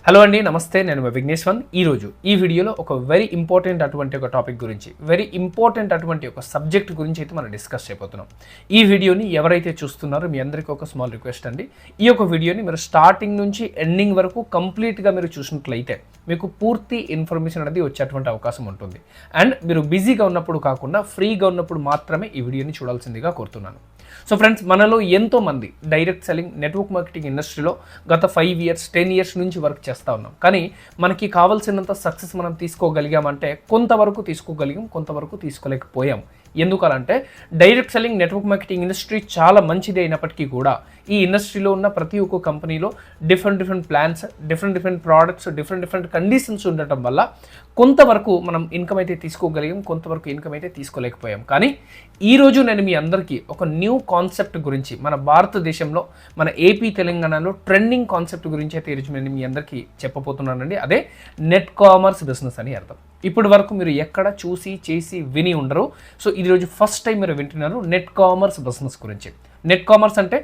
Hello అండి, నమస్తే. నేను విఘ్నేశ్వర్. ఈరోజు ఈ వీడియోలో ఒక వెరీ ఇంపార్టెంట్ అటువంటి ఒక టాపిక్ గురించి, వెరీ ఇంపార్టెంట్ అటువంటి ఒక సబ్జెక్ట్ గురించి అయితే మనం డిస్కస్ చేయబోతున్నాం. ఈ వీడియోని ఎవరైతే చూస్తున్నారో మీ అందరికీ ఒక స్మాల్ రిక్వెస్ట్ అండి. ఈ యొక్క వీడియోని మీరు స్టార్టింగ్ నుంచి ఎండింగ్ వరకు కంప్లీట్గా మీరు చూసినట్లయితే మీకు పూర్తి ఇన్ఫర్మేషన్ అనేది వచ్చేటువంటి అవకాశం ఉంటుంది. అండ్ మీరు బిజీగా ఉన్నప్పుడు కాకుండా ఫ్రీగా ఉన్నప్పుడు మాత్రమే ఈ వీడియోని చూడాల్సిందిగా కోరుతున్నాను. సో ఫ్రెండ్స్, మనలో ఎంతోమంది డైరెక్ట్ సెల్లింగ్, నెట్వర్క్ మార్కెటింగ్ ఇండస్ట్రీలో గత 5 years 10 years నుంచి వర్క్ చేస్తూ ఉన్నాం. కానీ మనకి కావాల్సినంత సక్సెస్ మనం తీసుకోగలిగామంటే కొంతవరకు తీసుకోగలిగాం, కొంతవరకు తీసుకోలేకపోయాం. ఎందుకలంటే direct selling, network marketing industry చాలా మంచిది అయినప్పటికీ కూడా ఈ ఇండస్ట్రీలో ఉన్న ప్రతి ఒక్క కంపెనీలో different plans, different products, different conditions ఉండటం వల్ల కొంతవరకు మనం ఇన్కమ్ అయితే తీసుకోగలిగాం, కొంతవరకు ఇన్కమ్ అయితే తీసుకోలేకపోయాం. కానీ ఈరోజు నేను మీ అందరికీ ఒక న్యూ కాన్సెప్ట్ గురించి, మన భారతదేశంలో, మన ఏపీ తెలంగాణలో ట్రెండింగ్ కాన్సెప్ట్ గురించి అయితే ఈరోజు నేను మీ అందరికీ చెప్పబోతున్నానండి. అదే నెట్ కామర్స్ బిజినెస్ అని అర్థం. ఇప్పటి వరకు మీరు ఎక్కడ చూసి చేసి విని ఉండరు. సో ఈరోజు ఫస్ట్ టైం మీరు వింటున్నారు నెట్ కామర్స్ బిజినెస్ గురించి. నెట్ కామర్స్ అంటే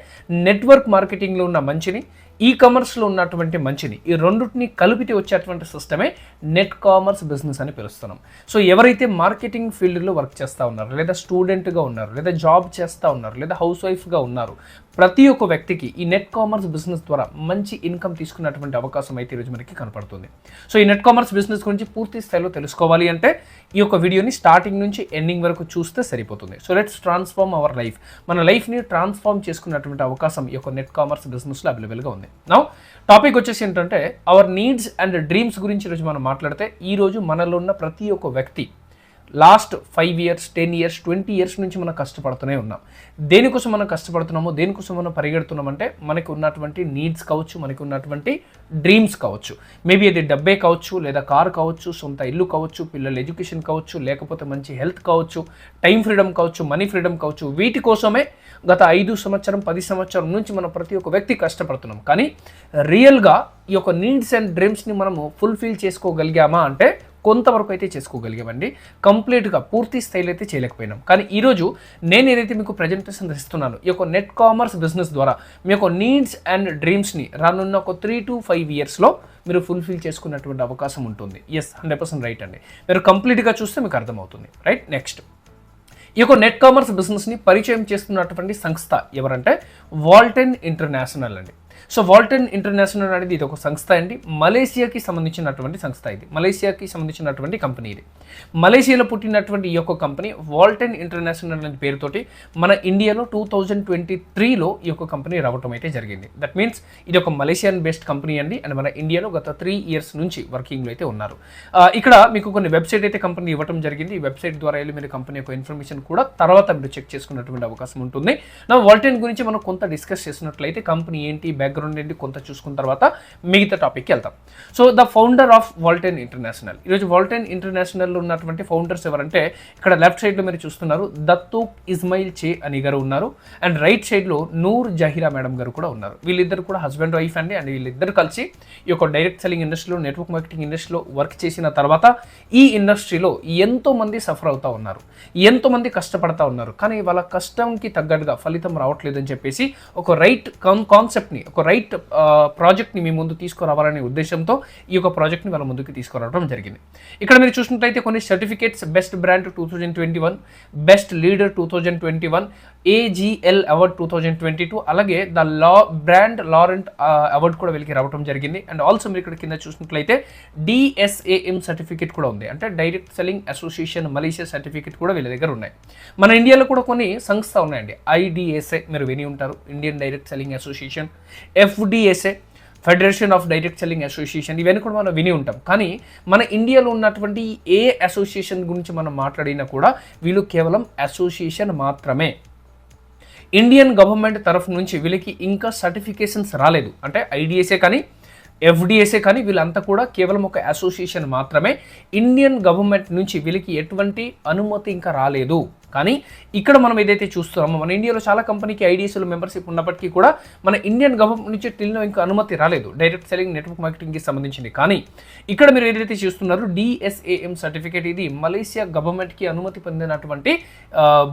నెట్వర్క్ మార్కెటింగ్లో ఉన్న మంచిని, ఈ కామర్స్లో ఉన్నటువంటి మంచిని, ఈ రెండింటిని కలిపితే వచ్చేటువంటి సిస్టమే నెట్ కామర్స్ బిజినెస్ అని పిలుస్తున్నాం. సో ఎవరైతే మార్కెటింగ్ ఫీల్డ్లో వర్క్ చేస్తూ ఉన్నారు, లేదా స్టూడెంట్గా ఉన్నారు, లేదా జాబ్ చేస్తూ ఉన్నారు, లేదా హౌస్ వైఫ్గా ఉన్నారు, ప్రతి ఒక్క వ్యక్తికి ఈ నెట్ కామర్స్ బిజినెస్ ద్వారా మంచి ఇన్కమ్ తీసుకున్నటువంటి అవకాశం అయితే ఈరోజు మనకి కనపడుతుంది. సో ఈ నెట్ కామర్స్ బిజినెస్ గురించి పూర్తి స్థాయిలో తెలుసుకోవాలి అంటే ఈ యొక్క వీడియోని స్టార్టింగ్ నుంచి ఎండింగ్ వరకు చూస్తే సరిపోతుంది. So let's transform our life. మన లైఫ్ని ట్రాన్స్ఫార్మ్ చేసుకున్నటువంటి అవకాశం ఈ యొక్క నెట్ కామర్స్ బిజినెస్లో అవైలబుల్గా ఉంది. నౌ టాపిక్ వచ్చేసి ఏంటంటే అవర్ నీడ్స్ అండ్ డ్రీమ్స్ గురించి ఈరోజు మనం మాట్లాడితే, ఈరోజు మనలో ఉన్న ప్రతి ఒక్క వ్యక్తి లాస్ట్ 5 years 10 years 20 years నుంచి మనం కష్టపడుతూనే ఉన్నాం. దేనికోసం మనం కష్టపడుతున్నామో, దేనికోసం మనం పరిగెడుతున్నామంటే మనకు ఉన్నటువంటి నీడ్స్ కావచ్చు, మనకు ఉన్నటువంటి డ్రీమ్స్ కావచ్చు. మేబీ అది డబ్బే కావచ్చు, లేదా కార్ కావచ్చు, సొంత ఇల్లు కావచ్చు, పిల్లల ఎడ్యుకేషన్ కావచ్చు, లేకపోతే మంచి హెల్త్ కావచ్చు, టైం ఫ్రీడమ్ కావచ్చు, మనీ ఫ్రీడమ్ కావచ్చు. వీటి కోసమే గత 5 సంవత్సరం 10 సంవత్సరం నుంచి మనం ప్రతి ఒక్క వ్యక్తి కష్టపడుతున్నాం. కానీ రియల్గా ఈ యొక్క నీడ్స్ అండ్ డ్రీమ్స్ని మనము ఫుల్ఫిల్ చేసుకోగలిగామా అంటే కొంతవరకు అయితే చేసుకోగలిగామండి. కంప్లీట్గా పూర్తి స్థాయిలో అయితే చేయలేకపోయినాం. కానీ ఈరోజు నేను ఏదైతే మీకు ప్రజెంటేషన్ ఇస్తున్నాను, ఈ యొక్క నెట్ కామర్స్ బిజినెస్ ద్వారా మీ యొక్క నీడ్స్ అండ్ డ్రీమ్స్ని రానున్న ఒక 3 to 5 yearsలో మీరు ఫుల్ఫిల్ చేసుకున్నటువంటి అవకాశం ఉంటుంది. ఎస్, 100% రైట్ అండి. మీరు కంప్లీట్గా చూస్తే మీకు అర్థమవుతుంది. రైట్, నెక్స్ట్ ఈ యొక్క నెట్ కామర్స్ బిజినెస్ని పరిచయం చేస్తున్నటువంటి సంస్థ ఎవరంటే వాల్టెన్ ఇంటర్నేషనల్ అండి. సో వాల్టెన్ ఇంటర్నేషనల్ అనేది ఇది ఒక సంస్థ అండి. మలేషియాకి సంబంధించినటువంటి సంస్థ. ఇది మలేషియాకి సంబంధించినటువంటి కంపెనీ. ఇది మలేషియాలో పుట్టినటువంటి ఈ యొక్క కంపెనీ వాల్టెన్ ఇంటర్నేషనల్ అనే పేరుతోటి మన ఇండియాలో 2023లో ఈ యొక్క కంపెనీ రావటం అయితే జరిగింది. దట్ మీన్స్ ఇది ఒక మలేషియన్ బేస్డ్ కంపెనీ అండి. అండ్ మన ఇండియాలో గత 3 years నుంచి వర్కింగ్లో అయితే ఉన్నారు. ఇక్కడ మీకు కొన్ని వెబ్సైట్ అయితే కంపెనీ ఇవ్వడం జరిగింది. ఈ వెబ్సైట్ ద్వారా వెళ్ళి మీరు కంపెనీ యొక్క ఇన్ఫర్మేషన్ కూడా తర్వాత మీరు చెక్ చేసుకున్నటువంటి అవకాశం ఉంటుంది. నా వాల్టెన్ గురించి మనం కొంత డిస్కస్ చేసినట్లయితే కంపెనీ ఏంటి, బ్యాక్గ్రౌండ్ ఏంటి కొంత చూసుకున్న తర్వాత మిగతా టాపిక్కి వెళ్తాం. So the founder of Walton International. ఈరోజు వాల్టెన్ ఇంటర్నేషనల్లో ఉన్నటువంటి ఫౌండర్స్ ఎవరంటే ఇక్కడ లెఫ్ట్ సైడ్లో మీరు చూస్తున్నారు దత్తూక్ ఇస్మాయిల్ చే అని గారు ఉన్నారు. అండ్ రైట్ సైడ్లో నూర్ జహీరా మేడం గారు కూడా ఉన్నారు. వీళ్ళిద్దరు కూడా హస్బెండ్ వైఫ్ అండి. అండ్ వీళ్ళిద్దరు కలిసి ఈ యొక్క డైరెక్ట్ సెల్లింగ్ ఇండస్ట్రీలో, నెట్వర్క్ మార్కెటింగ్ ఇండస్ట్రీలో వర్క్ చేసిన తర్వాత ఈ ఇండస్ట్రీలో ఎంతో మంది సఫర్ అవుతూ ఉన్నారు, ఎంతో మంది కష్టపడతా ఉన్నారు. కానీ వాళ్ళ కష్టంకి తగ్గట్టుగా ఫలితం రావట్లేదని చెప్పేసి ఒక రైట్ కాన్సెప్ట్ని, ఒక రైట్ ప్రాజెక్ట్ని మీ ముందు తీసుకురావాలనే ఉద్దేశంతో ఈ యొక్క ప్రాజెక్ట్ని వాళ్ళ ముందుకు తీసుకురావడం జరిగింది. ఇక్కడ మీరు చూసినట్లయితే కొన్ని certificates, best brand 2021, best leader 2021, AGL award 2022, అలాగే ద బ్రాండ్ లారెంట్ అవార్డ్ కూడా వీళ్ళకి రావడం జరిగింది. అండ్ ఆల్సో మీరు ఇక్కడ కింద చూసినట్లయితే DSAM సర్టిఫికేట్ కూడా ఉంది. అంటే direct selling association Malaysia certificate కూడా వీళ్ళ దగ్గర ఉన్నాయి. మన ఇండియాలో కూడా కొన్ని సంస్థ ఉన్నాయండి. IDSA మీరు విని ఉంటారు, Indian direct selling association, FDSA federation of direct selling association, ఇవన్నీ కూడా మనం విని ఉంటాం. కానీ మన ఇండియాలో ఉన్నటువంటి ఏ అసోసియేషన్ గురించి మనం మాట్లాడినా కూడా వీళ్ళు కేవలం అసోసియేషన్ మాత్రమే. ఇండియన్ గవర్నమెంట్ తరఫు నుంచి వీళ్ళకి ఇంకా సర్టిఫికేషన్స్ రాలేదు. అంటే IDSA కానీ FDSA కానీ వీళ్ళంతా కూడా కేవలం ఒక అసోసియేషన్ మాత్రమే. ఇండియన్ గవర్నమెంట్ నుంచి వీళ్ళకి ఎటువంటి అనుమతి ఇంకా రాలేదు. కానీ ఇక్కడ మనం ఏదైతే చూస్తున్నామో మన ఇండియాలో చాలా కంపెనీకి ఐడిఎస్ఎల్ మెంబర్షిప్ ఉన్నప్పటికీ కూడా మన ఇండియన్ గవర్నమెంట్ నుంచి టిల్నో ఇంకా అనుమతి రాలేదు డైరెక్ట్ సెల్లింగ్ నెట్వర్క్ మార్కెటింగ్కి సంబంధించింది. కానీ ఇక్కడ మీరు ఏదైతే చూస్తున్నారో DSAM సర్టిఫికేట్, ఇది మలేషియా గవర్నమెంట్కి అనుమతి పొందినటువంటి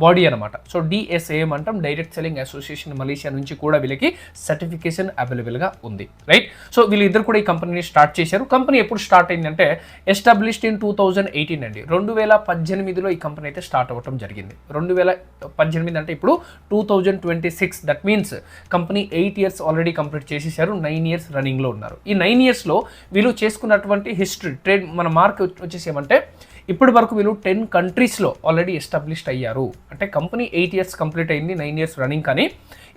బాడీ అనమాట. సో DSAM అంటాం, డైరెక్ట్ సెల్లింగ్ అసోసియేషన్ మలేషియా నుంచి కూడా వీళ్ళకి సర్టిఫికేషన్ అవైలబుల్గా ఉంది, రైట్. సో వీళ్ళిద్దరు కూడా ఈ కంపెనీని స్టార్ట్ చేశారు. కంపెనీ ఎప్పుడు స్టార్ట్ అయిందంటే ఎస్టాబ్లిష్డ్ ఇన్ 2018 అండి. 2018లో ఈ కంపెనీ అయితే స్టార్ట్ అవ్వడం జరిగింది. 2018 అంటే ఇప్పుడు 2026, that means company 8 years already complete చేసేసారు, 9 years రన్నింగ్లో ఉన్నారు. ఈ 9 yearsలో వీళ్ళు చేసుకున్నటువంటి హిస్టరీ ట్రేడ్ మన మార్క్ వచ్చేసి ఏమంటే ఇప్పటి వరకు వీళ్ళు 10 countriesలో ఆల్రెడీ ఎస్టాబ్లిష్డ్ అయ్యారు. అంటే కంపెనీ 8 years కంప్లీట్ అయింది, 9 years రన్నింగ్, కానీ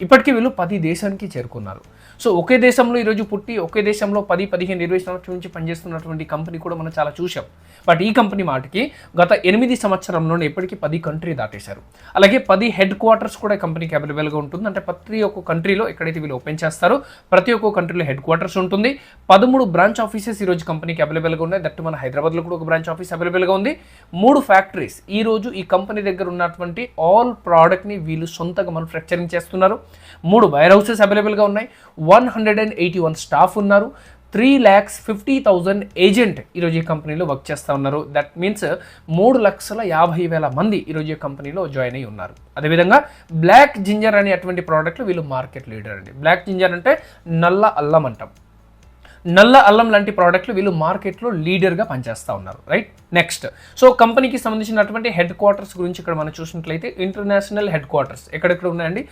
ఇప్పటికీ వీళ్ళు 10 దేశానికి చేరుకున్నారు. సో ఒకే దేశంలో ఈరోజు పుట్టి ఒకే దేశంలో 10, 15, 20 సంవత్సరాల నుంచి పనిచేస్తున్నటువంటి కంపెనీ కూడా మనం చాలా చూసాం. బట్ ఈ కంపెనీ మాటికి గత 8 సంవత్సరంలోనే ఇప్పటికీ 10 country దాటేశారు. అలాగే 10 హెడ్ క్వార్టర్స్ కూడా కంపెనీకి అవైలబుల్గా ఉంటుంది. అంటే ప్రతి ఒక్క కంట్రీలో ఎక్కడైతే వీళ్ళు ఓపెన్ చేస్తారో ప్రతి ఒక్క కంట్రీలో హెడ్ క్వార్టర్స్ ఉంటుంది. 13 బ్రాంచ్ ఆఫీసెస్ ఈరోజు కంపెనీకి అవైలబుల్గా ఉన్నాయి. దట్ మన హైదరాబాద్లో కూడా ఒక బ్రాంచ్ ఆఫీస్ అవైలబుల్గా ఉంది. 3 ఫ్యాక్టరీస్ ఈరోజు ఈ కంపెనీ దగ్గర ఉన్నటువంటి ఆల్ ప్రోడక్ట్ని వీళ్ళు సొంతంగా మ్యానుఫ్యాక్చరింగ్ చేస్తున్నారు. 3 వైర్ హౌసెస్ అవైలబుల్గా ఉన్నాయి. 181 స్టాఫ్ ఉన్నారు. 3,50,000 ఏజెంట్ ఈరోజు ఈ కంపెనీలో వర్క్ చేస్తూ ఉన్నారు. దట్ మీన్స్ 3,50,000 మంది ఈరోజు ఈ కంపెనీలో జాయిన్ అయ్యి ఉన్నారు. అదేవిధంగా బ్లాక్ జింజర్ అనే అటువంటి ప్రోడక్ట్లు వీళ్ళు మార్కెట్ లీడర్ అండి. బ్లాక్ జింజర్ అంటే నల్ల అల్లం అంటాం. నల్ల అల్లం లాంటి ప్రోడక్ట్లు వీళ్ళు మార్కెట్లో లీడర్గా పనిచేస్తూ ఉన్నారు, రైట్. నెక్స్ట్, సో కంపెనీకి సంబంధించినటువంటి హెడ్ క్వార్టర్స్ గురించి ఇక్కడ మనం చూసినట్లయితే ఇంటర్నేషనల్ హెడ్ క్వార్టర్స్ ఎక్కడెక్కడ ఉన్నాయండి.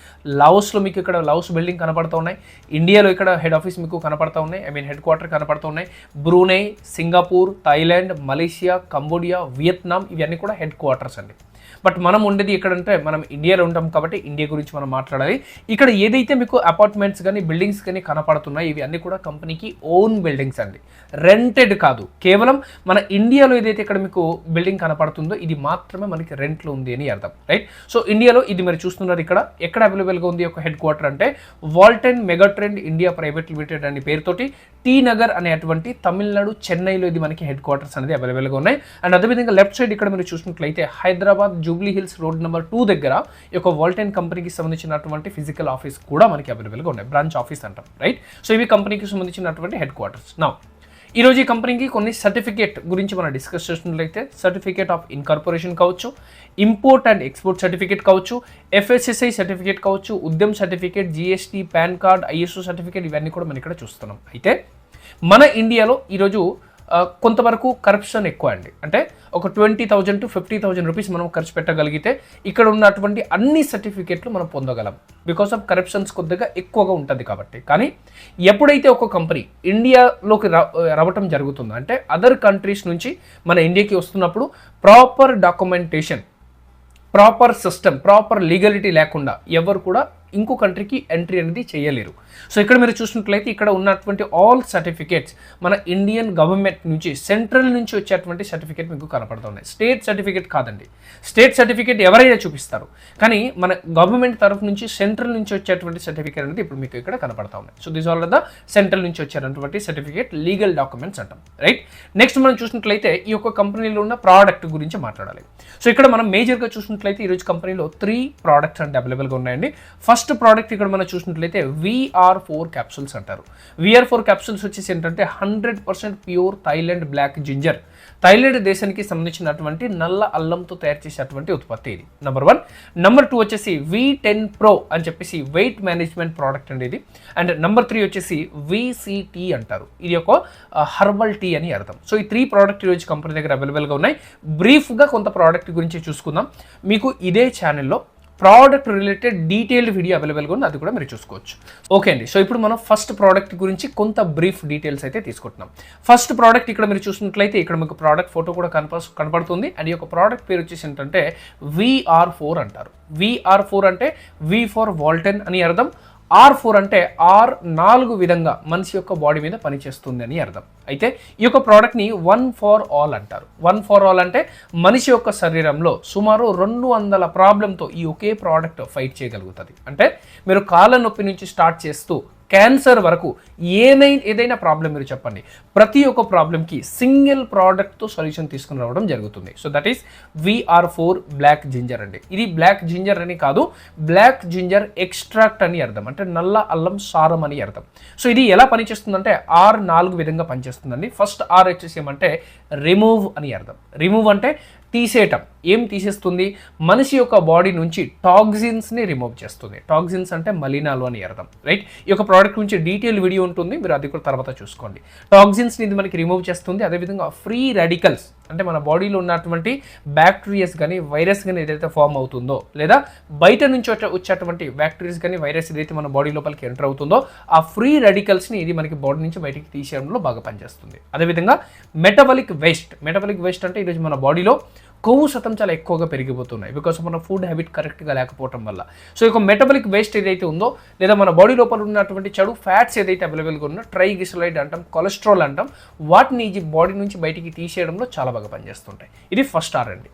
లాఓస్లో మీకు ఇక్కడ లాఓస్ బిల్డింగ్ కనపడుతూ ఉన్నాయి. ఇండియాలో ఇక్కడ హెడ్ ఆఫీస్ మీకు కనపడుతూ ఉన్నాయి, హెడ్ క్వార్టర్ కనపడుతూ ఉన్నాయి. Brunei, Singapore, Thailand, Malaysia, Cambodia, Vietnam, ఇవన్నీ కూడా హెడ్ క్వార్టర్స్ అండి. బట్ మనం ఉండేది ఎక్కడంటే మనం ఇండియాలో ఉంటాం కాబట్టి ఇండియా గురించి మనం మాట్లాడాలి. ఇక్కడ ఏదైతే మీకు అపార్ట్మెంట్స్ కానీ బిల్డింగ్స్ కానీ కనపడుతున్నాయి ఇవి అన్నీ కూడా కంపెనీకి ఓన్ బిల్డింగ్స్ అండి, రెంటెడ్ కాదు. కేవలం మన ఇండియాలో ఏదైతే ఇక్కడ మీకు బిల్డింగ్ కనపడుతుందో ఇది మాత్రమే మనకి రెంట్లో ఉంది అని అర్థం, రైట్. సో ఇండియాలో ఇది మీరు చూస్తున్నారు ఇక్కడ ఎక్కడ అవైలబుల్గా ఉంది ఒక హెడ్ క్వార్టర్ అంటే వాల్టన్ మెగాట్రెండ్ ఇండియా ప్రైవేట్ లిమిటెడ్ అనే పేరుతోటి టీ నగర్ అనేటువంటి తమిళనాడు చెన్నైలో ఇది మనకి హెడ్ క్వార్టర్స్ అనేది అవైలబుల్గా ఉన్నాయి. అండ్ అదేవిధంగా లెఫ్ట్ సైడ్ ఇక్కడ మీరు చూసినట్లయితే Hyderabad Jubilee hills road number 2 దగ్గర ఈ యొక్క వాల్టన్ కంపెనీకి సంబంధించినటువంటి ఫిజికల్ ఆఫీస్ కూడా మనకి అవైలబుల్గా ఉన్నాయి, బ్రాంచ్ ఆఫీస్ అంటాం, రైట్. సో ఇవి కంపెనీకి సంబంధించినటువంటి హెడ్ క్వార్టర్స్. నా ఈరోజు ఈ కంపెనీకి కొన్ని సర్టిఫికేట్ గురించి మనం డిస్కస్ చేసినట్లయితే సర్టిఫికేట్ ఆఫ్ ఇన్కార్పొరేషన్ కావచ్చు, ఇంపోర్ట్ అండ్ ఎక్స్పోర్ట్ సర్టిఫికేట్ కావచ్చు, FSSAI సర్టిఫికేట్ కావచ్చు, Udyam certificate, GST, pan card, ISO certificate, ఇవన్నీ కూడా మనం ఇక్కడ చూస్తున్నాం. అయితే మన ఇండియాలో ఈరోజు కొంతవరకు కరప్షన్ ఎక్కువ అండి. అంటే ఒక 20,000 to 50,000 రూపీస్ మనం ఖర్చు పెట్టగలిగితే ఇక్కడ ఉన్నటువంటి అన్ని సర్టిఫికేట్లు మనం పొందగలం. బికాస్ ఆఫ్ కరప్షన్స్ కొద్దిగా ఎక్కువగా ఉంటుంది కాబట్టి. కానీ ఎప్పుడైతే ఒక కంపెనీ ఇండియాలోకి రావటం జరుగుతుందో అంటే అదర్ కంట్రీస్ నుంచి మన ఇండియాకి వస్తున్నప్పుడు proper documentation, proper system, proper legality లేకుండా ఎవరు కూడా ఇంకో కంట్రీకి ఎంట్రీ అనేది చేయలేరు. సో ఇక్కడ మీరు చూసినట్లయితే ఇక్కడ ఉన్నటువంటి ఆల్ సర్టిఫికేట్స్ మన ఇండియన్ గవర్నమెంట్ నుంచి సెంట్రల్ నుంచి వచ్చేటువంటి సర్టిఫికేట్ మీకు కనపడుతున్నాయి. స్టేట్ సర్టిఫికేట్ కాదండి. స్టేట్ సర్టిఫికేట్ ఎవరైనా చూపిస్తారు, కానీ మన గవర్నమెంట్ తరఫు నుంచి సెంట్రల్ నుంచి వచ్చేటువంటి సర్టిఫికేట్ అనేది ఇప్పుడు మీకు ఇక్కడ కనపడతా ఉన్నాయి. So this all the central నుంచి వచ్చేటువంటి సర్టిఫికేట్, లీగల్ డాక్యుమెంట్స్ అంటాం, రైట్. నెక్స్ట్ మనం చూసినట్లయితే ఈ యొక్క కంపెనీలో ఉన్న ప్రోడక్ట్ గురించి మాట్లాడాలి. సో ఇక్కడ మనం మేజర్గా చూసినట్లయితే ఈరోజు కంపెనీలో 3 ప్రోడక్ట్స్ అంటే అవైలబుల్గా ఉన్నాయండి. ఫస్ట్ ప్రోడక్ట్ ఇక్కడ మనం చూసినట్లయితే VR4 క్యాప్సూల్స్ అంటారు. VR4 క్యాప్సూల్స్ వచ్చేసి ఏంటంటే 100% pure Thailand black ginger, Thailand దేశానికి సంబంధించినటువంటి నల్ల అల్లంతో తయారు చేసేటువంటి ఉత్పత్తి ఇది నెంబర్ 1. నెంబర్ 2 వచ్చేసి V10 Pro అని చెప్పేసి వెయిట్ మేనేజ్మెంట్ ప్రోడక్ట్ అండి ఇది. అండ్ నెంబర్ 3 వచ్చేసి VCT అంటారు. ఇది ఒక హర్బల్ టీ అని అర్థం. సో ఈ 3 ప్రోడక్ట్ ఈరోజు కంపెనీ దగ్గర అవైలబుల్గా ఉన్నాయి. బ్రీఫ్గా కొంత ప్రోడక్ట్ గురించి చూసుకుందాం. మీకు ఇదే ఛానల్లో ప్రోడక్ట్ రిలేటెడ్ డీటెయిల్డ్ వీడియో అవైలబుల్గా ఉంది, అది కూడా మీరు చూసుకోవచ్చు. ఓకే అండి. సో ఇప్పుడు మనం ఫస్ట్ ప్రోడక్ట్ గురించి కొంత బ్రీఫ్ డీటెయిల్స్ అయితే తీసుకుంటున్నాం. ఫస్ట్ ప్రోడక్ట్ ఇక్కడ మీరు చూసినట్లయితే ఇక్కడ మీకు ప్రోడక్ట్ ఫోటో కూడా కనపడుతుంది. అండ్ ఈ యొక్క ప్రోడక్ట్ పేరు వచ్చేసి ఏంటంటే VR4 అంటారు. VR4 అంటే V ఫర్ వాల్టన్ అని అర్థం. R4 అంటే R4 విధంగా మనిషి యొక్క బాడీ మీద పనిచేస్తుంది అని అర్థం. అయితే ఈ యొక్క ప్రోడక్ట్ని 1 for all అంటారు. 1 for all అంటే మనిషి యొక్క శరీరంలో సుమారు 200 ప్రాబ్లంతో ఈ ఒకే ప్రోడక్ట్ ఫైట్ చేయగలుగుతుంది. అంటే మీరు కాళ్ళ నొప్పి నుంచి స్టార్ట్ చేస్తూ క్యాన్సర్ వరకు ఏదైనా ప్రాబ్లం మీరు చెప్పండి, ప్రతి ఒక్క ప్రాబ్లంకి సింగిల్ ప్రోడక్ట్తో సొల్యూషన్ తీసుకుని రావడం జరుగుతుంది. So that is VR4 black ginger అండి. ఇది బ్లాక్ జింజర్ అని కాదు, బ్లాక్ జింజర్ ఎక్స్ట్రాక్ట్ అని అర్థం, అంటే నల్ల అల్లం సారం అని అర్థం. సో ఇది ఎలా పనిచేస్తుందంటే R4 విధంగా పనిచేస్తుందండి. ఫస్ట్ R వచ్చేసి ఏమంటే రిమూవ్ అని అర్థం. రిమూవ్ అంటే తీసేయటం. ఏం తీసేస్తుంది? మనిషి యొక్క బాడీ నుంచి టాక్సిన్స్ని రిమూవ్ చేస్తుంది. టాక్సిన్స్ అంటే మలినాలు అని అర్థం, రైట్? ఈ యొక్క ప్రోడక్ట్ గురించి డీటెయిల్ వీడియో ఉంటుంది, మీరు అది కూడా తర్వాత చూసుకోండి. టాక్సిన్స్ని ఇది మనకి రిమూవ్ చేస్తుంది. అదేవిధంగా ఫ్రీ రాడికల్స్ అంటే మన బాడీలో ఉన్నటువంటి బ్యాక్టీరియాస్ కానీ వైరస్ కానీ ఏదైతే ఫామ్ అవుతుందో, లేదా బయట నుంచి వచ్చేటువంటి బ్యాక్టీరియాస్ కానీ వైరస్ ఏదైతే మన బాడీ లోపలికి ఎంటర్ అవుతుందో, ఆ ఫ్రీ రాడికల్స్ని ఇది మనకి బాడీ నుంచి బయటికి తీసేయడంలో బాగా పనిచేస్తుంది. అదేవిధంగా మెటబాలిక్ వేస్ట్ అంటే ఈరోజు మన బాడీలో కొవ్వు శాతం చాలా ఎక్కువగా పెరిగిపోతున్నాయి, బికాస్ మన ఫుడ్ హ్యాబిట్ కరెక్ట్గా లేకపోవడం వల్ల. సో ఇక మెటబాలిక్ వేస్ట్ ఏదైతే ఉందో, లేదా మన బాడీ లోపల ఉన్నటువంటి చెడు ఫ్యాట్స్ ఏదైతే అవైలబుల్గా ఉన్నో, ట్రైగ్లిసరైడ్ అంటాం, కొలెస్ట్రాల్ అంటాం, వాటిని ఈ బాడీ నుంచి బయటికి తీసేయడంలో చాలా బాగా పనిచేస్తుంటాయి. ఇది ఫస్ట్ R అండి.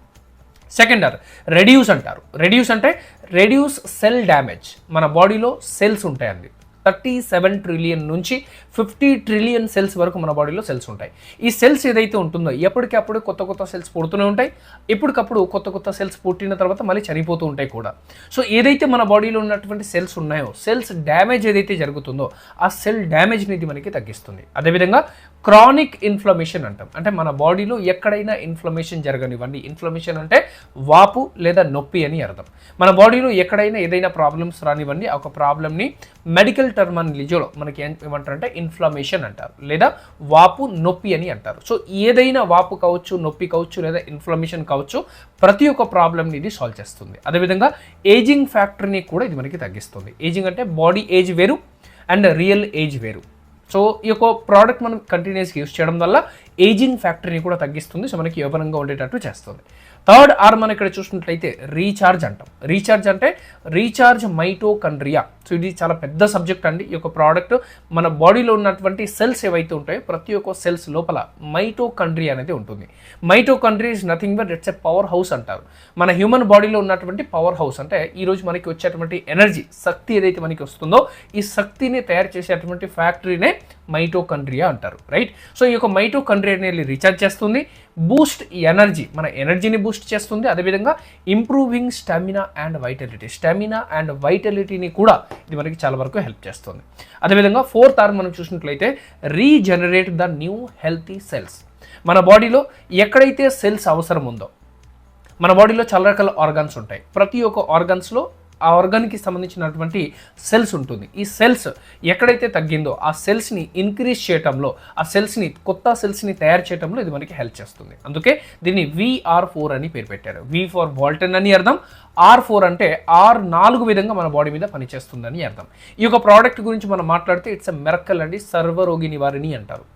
సెకండ్ R రెడ్యూస్ అంటారు. రెడ్యూస్ అంటే రెడ్యూస్ సెల్ డ్యామేజ్. మన బాడీలో సెల్స్ ఉంటాయండి, 37 ట్రిలియన్ నుంచి 50 ట్రిలియన్ సెల్స్ వరకు మన బాడీలో సెల్స్ ఉంటాయి. ఈ సెల్స్ ఏదైతే ఉంటుందో ఎప్పటికప్పుడు కొత్త సెల్స్ పుడుతూనే ఉంటాయి. ఎప్పటికప్పుడు కొత్త సెల్స్ పుట్టిన తర్వాత మళ్ళీ చనిపోతూ ఉంటాయి కూడా. సో ఏదైతే మన బాడీలో ఉన్నటువంటి సెల్స్ ఉన్నాయో, సెల్స్ డ్యామేజ్ ఏదైతే జరుగుతుందో ఆ సెల్ డ్యామేజ్ని ఇది మనకి తగ్గిస్తుంది. అదేవిధంగా క్రానిక్ ఇన్ఫ్లమేషన్ అంటాం, అంటే మన బాడీలో ఎక్కడైనా ఇన్ఫ్లమేషన్ జరగనివ్వండి. ఇన్ఫ్లమేషన్ అంటే వాపు లేదా నొప్పి అని అర్థం. మన బాడీలో ఎక్కడైనా ఏదైనా ప్రాబ్లమ్స్ రానివ్వండి, ఆ ఒక ప్రాబ్లమ్ని మెడికల్ టర్మినాలజీలో మనకి ఏమంటారంటే ఇన్ఫ్లమేషన్ అంటారు, లేదా వాపు నొప్పి అని అంటారు. సో ఏదైనా వాపు కావచ్చు, నొప్పి కావచ్చు, లేదా ఇన్ఫ్లమేషన్ కావచ్చు, ప్రతి ఒక్క ప్రాబ్లమ్ని ఇది సాల్వ్ చేస్తుంది. అదేవిధంగా ఏజింగ్ ఫ్యాక్టర్ని కూడా ఇది మనకి తగ్గిస్తుంది. ఏజింగ్ అంటే బాడీ ఏజ్ వేరు అండ్ రియల్ ఏజ్ వేరు. సో ఈ యొక్క ప్రోడక్ట్ మనం కంటిన్యూస్గా యూస్ చేయడం వల్ల ఏజింగ్ ఫ్యాక్టర్ని కూడా తగ్గిస్తుంది. సో మనకి యవ్వనంగా ఉండేటట్టు చేస్తుంది. థర్డ్ R మనం ఇక్కడ చూసినట్లయితే రీఛార్జ్ అంటాం. రీఛార్జ్ అంటే రీఛార్జ్ మైటోకాండ్రియా. సో ఇది చాలా పెద్ద సబ్జెక్ట్ అండి. ఈ యొక్క ప్రోడక్ట్ మన బాడీలో ఉన్నటువంటి సెల్స్ ఏవైతే ఉంటాయో ప్రతి ఒక్క సెల్స్ లోపల మైటోకాండ్రియా అనేది ఉంటుంది. Mitochondria is nothing but it's a power house అంటారు. మన హ్యూమన్ బాడీలో ఉన్నటువంటి పవర్ హౌస్, అంటే ఈరోజు మనకి వచ్చేటువంటి ఎనర్జీ, శక్తి ఏదైతే మనకి వస్తుందో ఈ శక్తిని తయారు చేసేటువంటి ఫ్యాక్టరీనే మైటోకాండ్రియా అంటారు, రైట్? సో ఈ యొక్క మైటోకాండ్రియా అనేది రీఛార్జ్ చేస్తుంది, బూస్ట్ ఎనర్జీ, మన ఎనర్జీని బూస్ట్ చేస్తుంది. అదేవిధంగా ఇంప్రూవింగ్ స్టామినా అండ్ వైటాలిటీని కూడా ఇది మనకి చాలా వరకు హెల్ప్ చేస్తుంది. అదేవిధంగా ఫోర్త్ R మనం చూసినట్లయితే regenerate the new healthy cells. మన బాడీలో ఎక్కడైతే సెల్స్ అవసరం ఉందో, మన బాడీలో చాలా రకాల ఆర్గాన్స్ ఉంటాయి. ప్రతి ఒక్క ఆర్గాన్స్లో ఆ ఆర్గాన్కి సంబంధించినటువంటి సెల్స్ ఉంటుంది. ఈ సెల్స్ ఎక్కడైతే తగ్గిందో ఆ సెల్స్ని ఇంక్రీజ్ చేయడంలో, ఆ సెల్స్ని కొత్త సెల్స్ని తయారు చేయడంలో ఇది మనకి హెల్ప్ చేస్తుంది. అందుకే దీన్ని VR4 అని పేరు పెట్టారు. V ఫర్ వాల్టన్ అని అర్థం, R4 అంటే R4 విధంగా మన బాడీ మీద పనిచేస్తుందని అర్థం. ఈ యొక్క ప్రోడక్ట్ గురించి మనం మాట్లాడితే ఇట్స్ ఎ మిరకల్ అండి, సర్వరోగి నివారిణి అంటారు.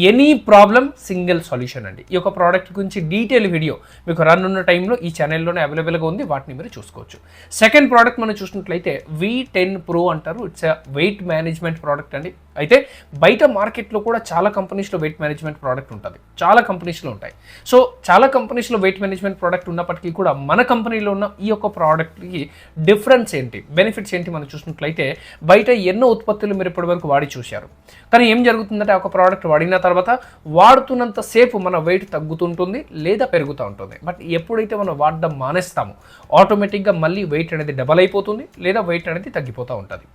ఎనీ ప్రాబ్లం సింగిల్ సొల్యూషన్ అండి. ఈ యొక్క ప్రోడక్ట్ గురించి డీటెయిల్ వీడియో మీకు రానున్న టైంలో ఈ ఛానల్లోనే అవైలబుల్గా ఉంది, వాటిని మీరు చూసుకోవచ్చు. సెకండ్ ప్రోడక్ట్ మనం చూసినట్లయితే V10 Pro అంటారు. It's a weight management product అండి. అయితే బయట మార్కెట్లో కూడా చాలా కంపెనీస్లో వెయిట్ మేనేజ్మెంట్ ప్రోడక్ట్ ఉంటుంది, చాలా కంపెనీస్లో ఉంటాయి. సో చాలా కంపెనీస్లో వెయిట్ మేనేజ్మెంట్ ప్రోడక్ట్ ఉన్నప్పటికీ కూడా మన కంపెనీలో ఉన్న ఈ యొక్క ప్రోడక్ట్కి డిఫరెన్స్ ఏంటి, బెనిఫిట్స్ ఏంటి మనం చూసినట్లయితే బయట ఎన్నో ఉత్పత్తులు మీరు ఇప్పటివరకు వాడి చూశారు. కానీ ఏం జరుగుతుందంటే ఆ ఒక ప్రోడక్ట్ వాడిన తర్వాత వాడుతున్నంత సేపు మన వెయిట్ తగ్గుతుంటుంది లేదా పెరుగుతూ ఉంటుంది. బట్ ఎప్పుడైతే మనం వాడడం మానేస్తామో ఆటోమేటిక్గా మళ్ళీ వెయిట్ అనేది డబల్ అయిపోతుంది లేదా వెయిట్ అనేది తగ్గిపోతూ ఉంటుంది.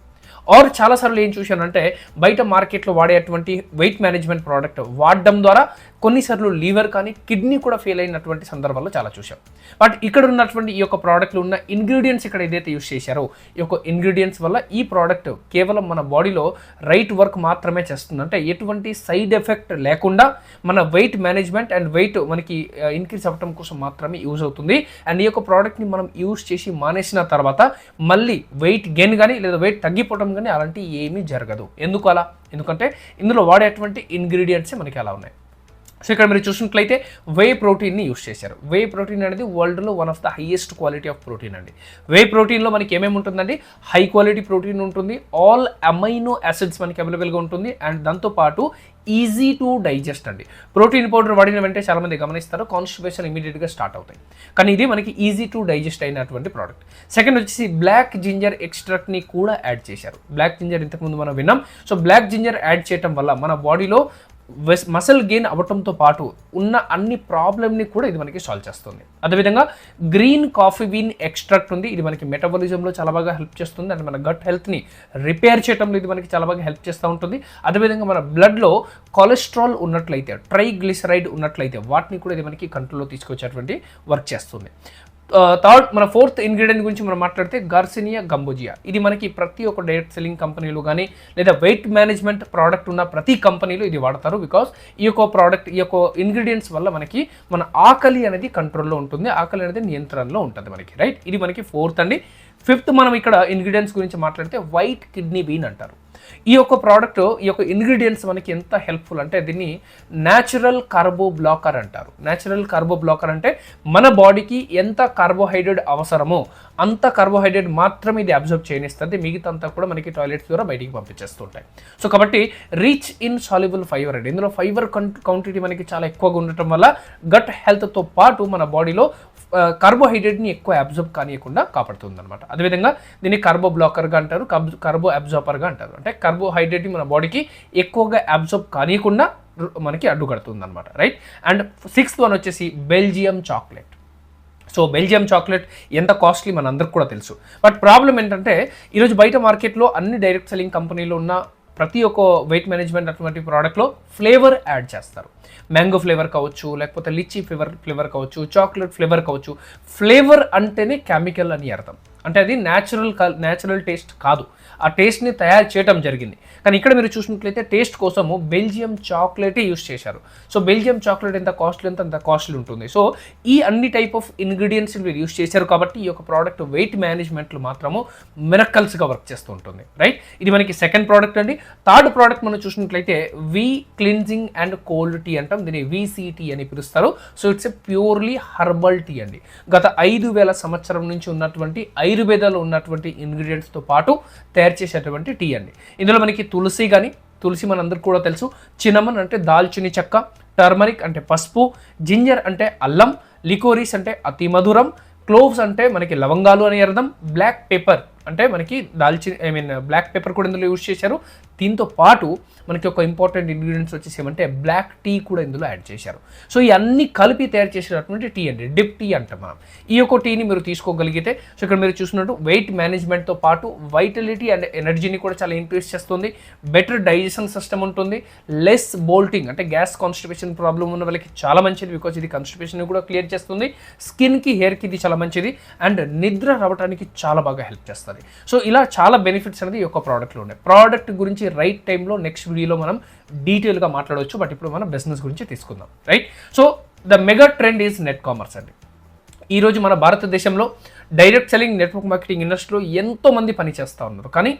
ఆర్ చాలాసార్లు ఏం చూశానంటే బయట మార్కెట్లో వాడేటువంటి వెయిట్ మేనేజ్మెంట్ ప్రోడక్ట్ వాడడం ద్వారా కొన్నిసార్లు లివర్ కానీ కిడ్నీ కూడా ఫెయిల్ అయినటువంటి సందర్భాల్లో చాలా చూసాం. బట్ ఇక్కడ ఉన్నటువంటి ఈ యొక్క ప్రోడక్ట్లో ఉన్న ఇంగ్రీడియంట్స్ ఇక్కడ ఏదైతే యూస్ చేశారో ఈ యొక్క ఇంగ్రీడియంట్స్ వల్ల ఈ ప్రోడక్ట్ కేవలం మన బాడీలో రైట్ వర్క్ మాత్రమే చేస్తుంది. అంటే ఎటువంటి సైడ్ ఎఫెక్ట్ లేకుండా మన వెయిట్ మేనేజ్మెంట్ అండ్ వెయిట్ మనకి ఇంక్రీజ్ అవ్వడం కోసం మాత్రమే యూజ్ అవుతుంది. అండ్ ఈ యొక్క ప్రోడక్ట్ని మనం యూజ్ చేసి మానేసిన తర్వాత మళ్ళీ వెయిట్ గెయిన్ కానీ లేదా వెయిట్ తగ్గిపోవడం కానీ అలాంటివి ఏమీ జరగదు. ఎందుకు అలా? ఎందుకంటే ఇందులో వాడేటువంటి ఇంగ్రీడియంట్సే మనకి అలా ఉన్నాయి. సో ఇక్కడ మీరు చూసినట్లయితే వే ప్రోటీన్ని యూస్ చేశారు. వే ప్రోటీన్ అనేది వరల్డ్లో one of the highest quality of protein అండి. వే ప్రోటీన్లో మనకి ఏమేమి ఉంటుందండి, హై క్వాలిటీ ప్రోటీన్ ఉంటుంది, ఆల్ అమైనో యాసిడ్స్ మనకి అవైలబుల్గా ఉంటుంది, అండ్ దాంతోపాటు ఈజీ టు డైజెస్ట్ అండి. ప్రోటీన్ పౌడర్ వాడిన వెంటనే చాలామంది గమనిస్తారు కాన్స్టిపేషన్ ఇమీడియట్గా స్టార్ట్ అవుతాయి, కానీ ఇది మనకి ఈజీ టు డైజెస్ట్ అయినటువంటి ప్రోడక్ట్. సెకండ్ వచ్చేసి బ్లాక్ జింజర్ ఎక్స్ట్రాక్ట్ని కూడా యాడ్ చేశారు. బ్లాక్ జింజర్ ఇంతకుముందు మనం విన్నాం. సో బ్లాక్ జింజర్ యాడ్ చేయడం వల్ల మన బాడీలో మసిల్ గెయిన్ అవ్వటంతో పాటు ఉన్న అన్ని ప్రాబ్లమ్ని కూడా ఇది మనకి సాల్వ్ చేస్తుంది. అదేవిధంగా గ్రీన్ కాఫీ బీన్ ఎక్స్ట్రాక్ట్ ఉంది, ఇది మనకి మెటబాలిజంలో చాలా బాగా హెల్ప్ చేస్తుంది, అండ్ మన గట్ హెల్త్ని రిపేర్ చేయడంలో ఇది మనకి చాలా బాగా హెల్ప్ చేస్తూ ఉంటుంది. అదేవిధంగా మన బ్లడ్లో కొలెస్ట్రాల్ ఉన్నట్లయితే, ట్రైగ్లిసరైడ్ ఉన్నట్లయితే వాటిని కూడా ఇది మనకి కంట్రోల్లో తీసుకొచ్చేటువంటి వర్క్ చేస్తుంది. థర్డ్, మన ఫోర్త్ ఇంగ్రీడియంట్ గురించి మనం మాట్లాడితే గార్సినియా గంబోజియా. ఇది మనకి ప్రతి ఒక్క డైరెక్ట్ సెల్లింగ్ కంపెనీలు కానీ లేదా వెయిట్ మేనేజ్మెంట్ ప్రోడక్ట్ ఉన్న ప్రతి కంపెనీలో ఇది వాడతారు. బికాస్ ఈ యొక్క ప్రోడక్ట్, ఈ యొక్క ఇంగ్రీడియంట్స్ వల్ల మనకి మన ఆకలి అనేది కంట్రోల్లో ఉంటుంది, ఆకలి అనేది నియంత్రణలో ఉంటుంది మనకి, రైట్. ఇది మనకి ఫోర్త్ అండి. ఫిఫ్త్, మనం ఇక్కడ ఇంగ్రీడియంట్స్ గురించి మాట్లాడితే వైట్ కిడ్నీ బీన్ అంటారు. ఈ యొక్క ప్రోడక్ట్, ఈ యొక్క ఇంగ్రీడియంట్స్ మనకి ఎంత హెల్ప్ఫుల్ అంటే దీన్ని న్యాచురల్ కార్బో బ్లాకర్ అంటారు. న్యాచురల్ కార్బో బ్లాకర్ అంటే మన బాడీకి ఎంత కార్బోహైడ్రేట్ అవసరమో అంత కార్బోహైడ్రేట్ మాత్రమే ఇది అబ్జర్వ్ చేయనిస్తుంది, మిగతా అంతా కూడా మనకి టాయిలెట్స్ ద్వారా బయటికి పంపించేస్తుంటాయి. సో కాబట్టి రిచ్ ఇన్ సాల్యుబుల్ ఫైబర్ అండి. ఇందులో ఫైబర్ క్వాంటిటీ మనకి చాలా ఎక్కువగా ఉండటం వల్ల గట్ హెల్త్తో పాటు మన బాడీలో కార్బోహైడ్రేట్ని ఎక్కువ అబ్జర్వ్ కానియకుండా కాపాడుతుంది అనమాట. అదేవిధంగా దీన్ని కార్బో బ్లాకర్గా అంటారు, కార్బో అబ్జార్బర్గా అంటారు. అంటే కార్బోహైడ్రేట్ని మన బాడీకి ఎక్కువగా అబ్జర్వ్ కానియకుండా మనకి అడ్డుకడుతుంది అనమాట, రైట్. అండ్ సిక్స్త్ వన్ వచ్చేసి Belgium chocolate. So Belgium chocolate ఎంత కాస్ట్లీ మనందరికి కూడా తెలుసు. బట్ ప్రాబ్లం ఏంటంటే ఈరోజు బయట మార్కెట్లో అన్ని డైరెక్ట్ సెల్లింగ్ కంపెనీలో ఉన్న ప్రతి ఒక్క వెయిట్ మేనేజ్మెంట్ అటువంటి ప్రోడక్ట్లో ఫ్లేవర్ యాడ్ చేస్తారు. మ్యాంగో ఫ్లేవర్ కావచ్చు, లేకపోతే లిచీ ఫ్లేవర్ కావచ్చు, చాక్లెట్ ఫ్లేవర్ కావచ్చు. ఫ్లేవర్ అంటేనే కెమికల్ అని అర్థం, అంటే అది న్యాచురల్ టేస్ట్ కాదు. ఆ టేస్ట్ని తయారు చేయడం జరిగింది. కానీ ఇక్కడ మీరు చూసినట్లయితే టేస్ట్ కోసము బెల్జియం చాక్లెటే యూస్ చేశారు. సో బెల్జియం చాక్లెట్ ఎంత కాస్ట్లీ అంత కాస్ట్లీ ఉంటుంది. సో ఈ అన్ని టైప్ ఆఫ్ ఇంగ్రీడియంట్స్ మీరు యూస్ చేశారు కాబట్టి ఈ యొక్క ప్రోడక్ట్ వెయిట్ మేనేజ్మెంట్లో మాత్రము మిరకల్స్గా వర్క్ చేస్తూ ఉంటుంది, రైట్. ఇది మనకి సెకండ్ ప్రోడక్ట్ అండి. థర్డ్ ప్రోడక్ట్ మనం చూసినట్లయితే V cleansing and cold tea అంటాం, దీన్ని విసిటీ అని పిలుస్తారు. So it's a purely herbal tea అండి. గత 5000 సంవత్సరం నుంచి ఉన్నటువంటి ఆయుర్వేదాలో ఉన్నటువంటి ఇంగ్రీడియంట్స్తో పాటు తయారు చేసేటువంటి టీ అండి. ఇందులో మనకి తులసి కానీ, తులసి మనందరికీ కూడా తెలుసు, చినమన్ అంటే దాల్చిని చెక్క, టర్మరిక్ అంటే పసుపు, జింజర్ అంటే అల్లం, లికోరిస్ అంటే అతి మధురం, క్లోవ్స్ అంటే మనకి లవంగాలు అని అర్థం, బ్లాక్ పెప్పర్ అంటే మనకి బ్లాక్ పెప్పర్ కూడా ఇందులో యూజ్ చేశారు. దీంతో పాటు మనకి ఒక ఇంపార్టెంట్ ఇంగ్రీడియంట్స్ వచ్చేసి ఏమంటే బ్లాక్ టీ కూడా ఇందులో యాడ్ చేశారు. సో ఈ అన్ని కలిపి తయారు చేసినటువంటి టీ అండి, డిప్ టీ అంటాం మనం. ఈ యొక్క టీని మీరు తీసుకోగలిగితే, సో ఇక్కడ మీరు చూసినట్టు వెయిట్ మేనేజ్మెంట్తో పాటు వైటలిటీ అండ్ ఎనర్జీని కూడా చాలా ఇంక్రీజ్ చేస్తుంది, బెటర్ డైజెషన్ సిస్టమ్ ఉంటుంది, లెస్ బోల్టింగ్ అంటే గ్యాస్ కాన్స్టిపేషన్ ప్రాబ్లం ఉన్న వాళ్ళకి చాలా మంచిది, బికాజ్ ఇది కాన్స్టిపేషన్ కూడా క్లియర్ చేస్తుంది, స్కిన్కి హెయిర్కి ఇది చాలా మంచిది, అండ్ నిద్ర రావడానికి చాలా బాగా హెల్ప్ చేస్తుంది. సో ఇలా చాలా బెనిఫిట్స్ అనేది ఈ యొక్క ప్రోడక్ట్లో ఉన్నాయి. ప్రోడక్ట్ గురించి రైట్ టైంలో నెక్స్ట్ వీడియోలో మనం డీటెయిల్గా మాట్లాడవచ్చు. బట్ ఇప్పుడు మనం బిజినెస్ గురించి తీసుకుందాం, right. So the mega trend is net commerce అండి. ఈరోజు మన భారతదేశంలో డైరెక్ట్ సెల్లింగ్, నెట్వర్క్ మార్కెటింగ్ ఇండస్ట్రీలో ఎంతో మంది పని చేస్తూ ఉన్నారు, కానీ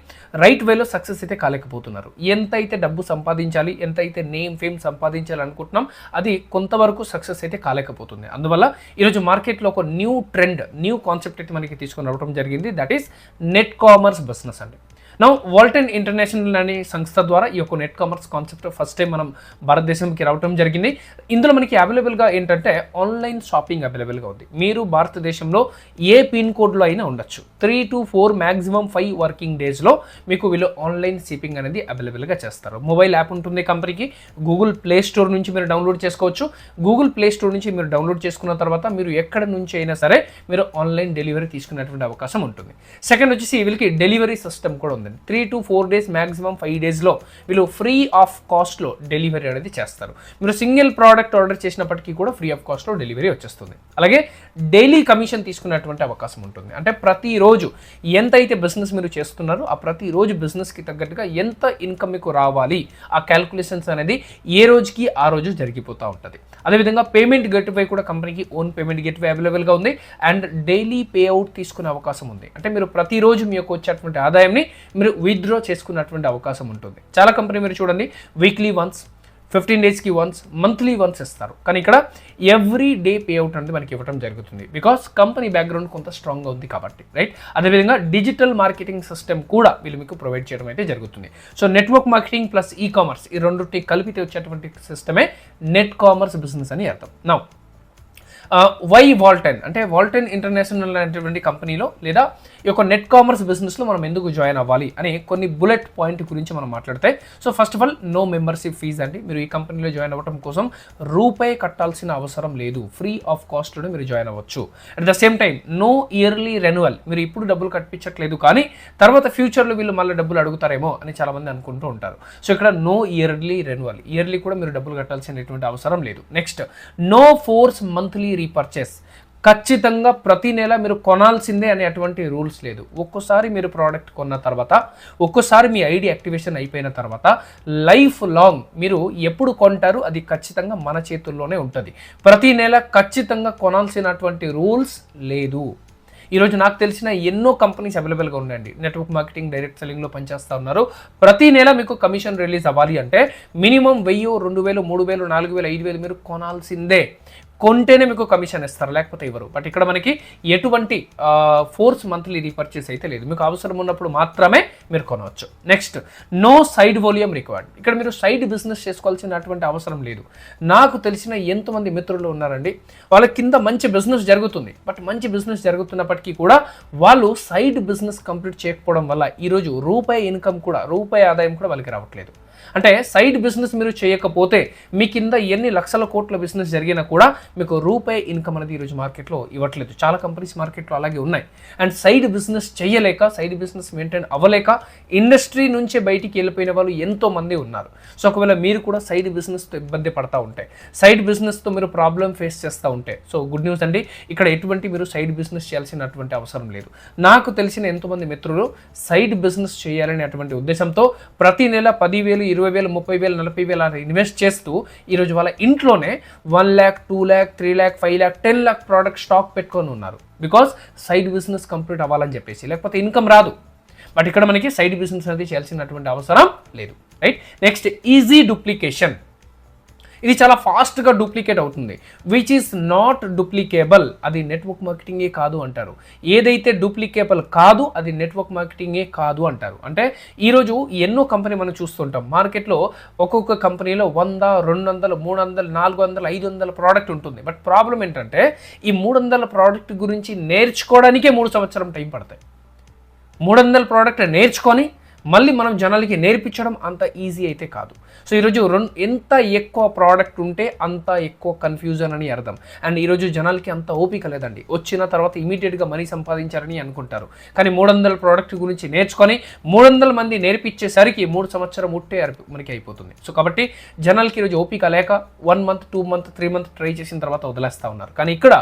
రైట్ వేలో సక్సెస్ అయితే కాలేకపోతున్నారు. ఎంత అయితే డబ్బు సంపాదించాలి, ఎంత అయితే నేమ్ ఫేమ్ సంపాదించాలి అనుకుంటున్నాం, అది కొంతవరకు సక్సెస్ అయితే కాలేకపోతుంది. అందువల్ల ఈరోజు మార్కెట్లో ఒక న్యూ ట్రెండ్, న్యూ కాన్సెప్ట్ అయితే మనకి తీసుకొని రావడం జరిగింది. That is net commerce business అండి. నౌ వాల్టన్ ఇంటర్నేషనల్ అనే సంస్థ ద్వారా ఈ యొక్క net commerce concept first time మనం భారతదేశంకి రావడం జరిగింది. ఇందులో మనకి అవైలబుల్గా ఏంటంటే ఆన్లైన్ షాపింగ్ అవైలబుల్గా ఉంది. మీరు భారతదేశంలో ఏ పిన్ కోడ్లో అయినా ఉండొచ్చు. 3 to 4 మ్యాక్సిమం 5 వర్కింగ్ డేస్లో మీకు వీళ్ళు ఆన్లైన్ షిప్పింగ్ అనేది అవైలబుల్గా చేస్తారు. మొబైల్ యాప్ ఉంటుంది కంపెనీకి, గూగుల్ ప్లే స్టోర్ నుంచి మీరు డౌన్లోడ్ చేసుకోవచ్చు. గూగుల్ ప్లే స్టోర్ నుంచి మీరు డౌన్లోడ్ చేసుకున్న తర్వాత మీరు ఎక్కడ నుంచి అయినా సరే మీరు ఆన్లైన్ డెలివరీ తీసుకునేటువంటి అవకాశం ఉంటుంది. సెకండ్ వచ్చేసి వీళ్ళకి డెలివరీ సిస్టమ్ కూడా ఉంది. 3 to 4 డేస్ మ్యాక్సిమం 5 డేస్లో వీళ్ళు ఫ్రీ ఆఫ్ కాస్ట్లో డెలివరీ అనేది చేస్తారు. మీరు సింగిల్ ప్రోడక్ట్ ఆర్డర్ చేసినప్పటికీ కూడా ఫ్రీ ఆఫ్ కాస్ట్లో డెలివరీ వచ్చేస్తుంది. అలాగే డైలీ కమిషన్ తీసుకునేటువంటి అవకాశం ఉంటుంది. అంటే ప్రతిరోజు ఎంత అయితే బిజినెస్ మీరు చేస్తున్నారో ఆ ప్రతిరోజు బిజినెస్కి తగ్గట్టుగా ఎంత ఇన్కమ్ మీకు రావాలి, ఆ క్యాల్కులేషన్స్ అనేది ఏ రోజుకి ఆ రోజు జరిగిపోతూ ఉంటుంది. అదేవిధంగా పేమెంట్ గేట్వే కూడా కంపెనీకి ఓన్ పేమెంట్ గేట్వే అవైలబుల్గా ఉంది, అండ్ డైలీ పే అవుట్ తీసుకునే అవకాశం ఉంది. అంటే మీరు ప్రతిరోజు మీ యొక్క వచ్చేటువంటి ఆదాయాన్ని మీరు విత్డ్రా చేసుకున్నటువంటి అవకాశం ఉంటుంది. చాలా కంపెనీ మీరు చూడండి వీక్లీ వన్స్, 15 డేస్కి వన్స్, మంత్లీ వన్స్ ఇస్తారు. కానీ ఇక్కడ ఎవ్రీ డే పే అవుట్ అనేది మనకి ఇవ్వడం జరుగుతుంది. బికాస్ కంపెనీ బ్యాక్గ్రౌండ్ కొంత స్ట్రాంగ్గా ఉంది కాబట్టి, రైట్. అదేవిధంగా డిజిటల్ మార్కెటింగ్ సిస్టమ్ కూడా వీళ్ళు మీకు ప్రొవైడ్ చేయడం అయితే జరుగుతుంది. So network marketing plus e commerce, ఈ రెండుటి కలిపితే వచ్చేటువంటి సిస్టమే నెట్ కామర్స్ బిజినెస్ అని అర్థం. నౌ వై వాల్టెన్ అంటే వాల్టెన్ ఇంటర్నేషనల్ అనేటువంటి కంపెనీలో లేదా ఈ యొక్క నెట్ కామర్స్ బిజినెస్లో మనం ఎందుకు జాయిన్ అవ్వాలి అని కొన్ని బుల్లెట్ పాయింట్ గురించి మనం మాట్లాడితే, so first of all no membership fees అండి. మీరు ఈ కంపెనీలో జాయిన్ అవ్వడం కోసం రూపాయి కట్టాల్సిన అవసరం లేదు, ఫ్రీ ఆఫ్ కాస్ట్లోనే మీరు జాయిన్ అవ్వచ్చు. At the same time no yearly renewal, మీరు ఇప్పుడు డబ్బులు కట్టించట్లేదు కానీ తర్వాత ఫ్యూచర్లో వీళ్ళు మళ్ళీ డబ్బులు అడుగుతారేమో అని చాలామంది అనుకుంటూ ఉంటారు. సో ఇక్కడ నో ఇయర్లీ రెన్యువల్, ఇయర్లీ కూడా మీరు డబ్బులు కట్టాల్సినటువంటి అవసరం లేదు. Next no force monthly repurchase, ఖచ్చితంగా ప్రతి నెల మీరు కొనాల్సిందే అనే అటువంటి రూల్స్ లేదు. ఒక్కోసారి మీరు ప్రోడక్ట్ కొన్న తర్వాత, ఒక్కోసారి మీ ఐడి యాక్టివేషన్ అయిపోయిన తర్వాత లైఫ్ లాంగ్ మీరు ఎప్పుడు కొంటారు అది ఖచ్చితంగా మన చేతుల్లోనే ఉంటుంది. ప్రతి నెల ఖచ్చితంగా కొనాల్సినటువంటి రూల్స్ లేదు. ఈరోజు నాకు తెలిసిన ఎన్నో కంపెనీస్ అవైలబుల్గా ఉన్నాయండి. నెట్వర్క్ మార్కెటింగ్, డైరెక్ట్ సెల్లింగ్లో పనిచేస్తూ ఉన్నారు. ప్రతి నెల మీకు కమిషన్ రిలీజ్ అవ్వాలి అంటే మినిమం 1000, 2000, 3000, 4000, 5000 మీరు కొనాల్సిందే. కొంటేనే మీకు కమిషన్ ఇస్తారు, లేకపోతే ఇవ్వరు. బట్ ఇక్కడ మనకి ఎటువంటి ఫోర్స్ మంత్లీ రీపర్చేస్ అయితే లేదు, మీకు అవసరం ఉన్నప్పుడు మాత్రమే మీరు కొనవచ్చు. Next no side volume required, ఇక్కడ మీరు సైడ్ బిజినెస్ చేసుకోవాల్సినటువంటి అవసరం లేదు. నాకు తెలిసిన ఎంతమంది మిత్రులు ఉన్నారండి, వాళ్ళ కింద మంచి బిజినెస్ జరుగుతుంది, బట్ మంచి బిజినెస్ జరుగుతున్నప్పటికీ కూడా వాళ్ళు సైడ్ బిజినెస్ కంప్లీట్ చేయకపోవడం వల్ల ఈరోజు రూపాయి ఇన్కమ్ కూడా, రూపాయి ఆదాయం కూడా వాళ్ళకి రావట్లేదు. అంటే సైడ్ బిజినెస్ మీరు చేయకపోతే మీ కింద ఎన్ని లక్షల కోట్ల బిజినెస్ జరిగినా కూడా మీకు రూపాయి ఇన్కమ్ అనేది ఈరోజు మార్కెట్లో ఇవ్వట్లేదు. చాలా కంపెనీస్ మార్కెట్లో అలాగే ఉన్నాయి. అండ్ సైడ్ బిజినెస్ చేయలేక, సైడ్ బిజినెస్ మెయింటైన్ అవ్వలేక ఇండస్ట్రీ నుంచే బయటికి వెళ్ళిపోయిన వాళ్ళు ఎంతో మంది ఉన్నారు. సో ఒకవేళ మీరు కూడా సైడ్ బిజినెస్తో ఇబ్బంది పడతా ఉంటే, సైడ్ బిజినెస్తో మీరు ప్రాబ్లం ఫేస్ చేస్తూ ఉంటే, సో గుడ్ న్యూస్ అండి, ఇక్కడ ఎటువంటి మీరు సైడ్ బిజినెస్ చేయాల్సినటువంటి అవసరం లేదు. నాకు తెలిసిన ఎంతోమంది మిత్రులు సైడ్ బిజినెస్ చేయాలనే అటువంటి ఉద్దేశంతో ప్రతి నెల 10,000, 20,000, 30,000, 40,000 అలా ఇన్వెస్ట్ చేస్తూ ఈరోజు వాళ్ళ ఇంట్లోనే 1 lakh, 2 lakh, 3 lakh, 5 lakh, 10 lakh product stock పెట్టుకొని ఉన్నారు. బికాస్ సైడ్ బిజినెస్ కంప్లీట్ అవ్వాలని చెప్పేసి, లేకపోతే ఇన్కమ్ రాదు. బట్ ఇక్కడ మనకి సైడ్ బిజినెస్ అనేది చేయాల్సినటువంటి అవసరం లేదు, రైట్. నెక్స్ట్ ఈజీ డూప్లికేషన్, ఇది చాలా ఫాస్ట్గా డూప్లికేట్ అవుతుంది. విచ్ ఈస్ నాట్ డూప్లికేబుల్, అది నెట్వర్క్ మార్కెటింగే కాదు అంటారు. ఏదైతే డూప్లికేబుల్ కాదు అది నెట్వర్క్ మార్కెటింగే కాదు అంటారు. అంటే ఈరోజు ఎన్నో కంపెనీ మనం చూస్తుంటాం మార్కెట్లో, ఒక్కొక్క కంపెనీలో 100, 200, 300, 400, 500 ప్రోడక్ట్ ఉంటుంది. బట్ ప్రాబ్లం ఏంటంటే ఈ 300 ప్రోడక్ట్ గురించి నేర్చుకోవడానికే 3 సంవత్సరం టైం పడతాయి. 300 ప్రోడక్ట్ నేర్చుకొని మళ్ళీ మనం జనాలకి నేర్పించడం అంత ఈజీ అయితే కాదు. సో ఈరోజు ఎంత ఎక్కువ ప్రోడక్ట్ ఉంటే అంత ఎక్కువ కన్ఫ్యూజన్ అని అర్థం. అండ్ ఈరోజు జనాలకి అంత ఓపిక లేదండి, వచ్చిన తర్వాత ఇమీడియట్గా మనీ సంపాదించారని అనుకుంటారు. కానీ 300 ప్రోడక్ట్ గురించి నేర్చుకొని 300 మంది నేర్పించేసరికి 3 సంవత్సరం ఉట్టే మనకి అయిపోతుంది. సో కాబట్టి జనాలకి ఈరోజు ఓపిక లేక 1 month, 2 month, 3 month ట్రై చేసిన తర్వాత వదిలేస్తూ ఉన్నారు. కానీ ఇక్కడ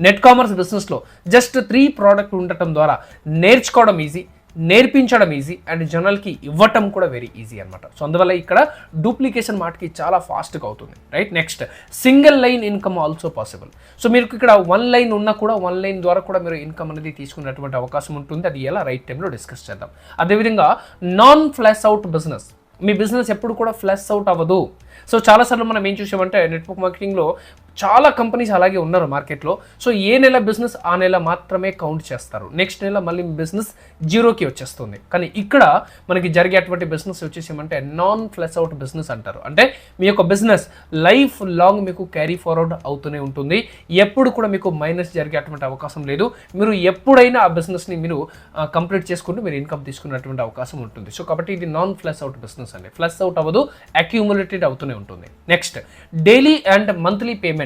నెట్ కామర్స్ బిజినెస్లో జస్ట్ 3 ప్రోడక్ట్ ఉండటం ద్వారా నేర్చుకోవడం ఈజీ, నేర్పించడం ఈజీ, అండ్ జనరల్కి ఇవ్వటం కూడా వెరీ ఈజీ అనమాట. సో అందువల్ల ఇక్కడ డూప్లికేషన్ మాటకి చాలా ఫాస్ట్గా అవుతుంది, right. Next single line income also possible. So మీరు ఇక్కడ 1 లైన్ ఉన్నా కూడా 1 లైన్ ద్వారా కూడా మీరు ఇన్కమ్ అనేది తీసుకునేటువంటి అవకాశం ఉంటుంది. అది ఎలా రైట్ టైంలో డిస్కస్ చేద్దాం. అదేవిధంగా నాన్ ఫ్లాష్ అవుట్ బిజినెస్, మీ బిజినెస్ ఎప్పుడు కూడా ఫ్లాష్ అవుట్ అవ్వదు. సో చాలాసార్లు మనం ఏం చూసామంటే నెట్వర్క్ మార్కెటింగ్లో చాలా కంపెనీస్ అలాగే ఉన్నారు మార్కెట్లో. సో ఏ నెల బిజినెస్ ఆ నెల మాత్రమే కౌంట్ చేస్తారు, నెక్స్ట్ నెల మళ్ళీ బిజినెస్ జీరోకి వచ్చేస్తుంది. కానీ ఇక్కడ మనకి జరిగేటువంటి బిజినెస్ వచ్చేసేమంటే నాన్ ఫ్లాష్ అవుట్ బిజినెస్ అంటారు. అంటే మీ యొక్క బిజినెస్ లైఫ్ లాంగ్ మీకు క్యారీ ఫార్వర్డ్ అవుతూనే ఉంటుంది, ఎప్పుడు కూడా మీకు మైనస్ జరిగేటువంటి అవకాశం లేదు. మీరు ఎప్పుడైనా ఆ బిజినెస్ని మీరు కంప్లీట్ చేసుకుంటూ మీరు ఇన్కమ్ తీసుకునేటువంటి అవకాశం ఉంటుంది. సో కాబట్టి ఇది నాన్ ఫ్లాష్ అవుట్ బిజినెస్ అండి, ఫ్లాష్ అవుట్ అవ్వదు, అక్యూములేటెడ్ అవుతూనే ఉంటుంది. Next daily and monthly payments.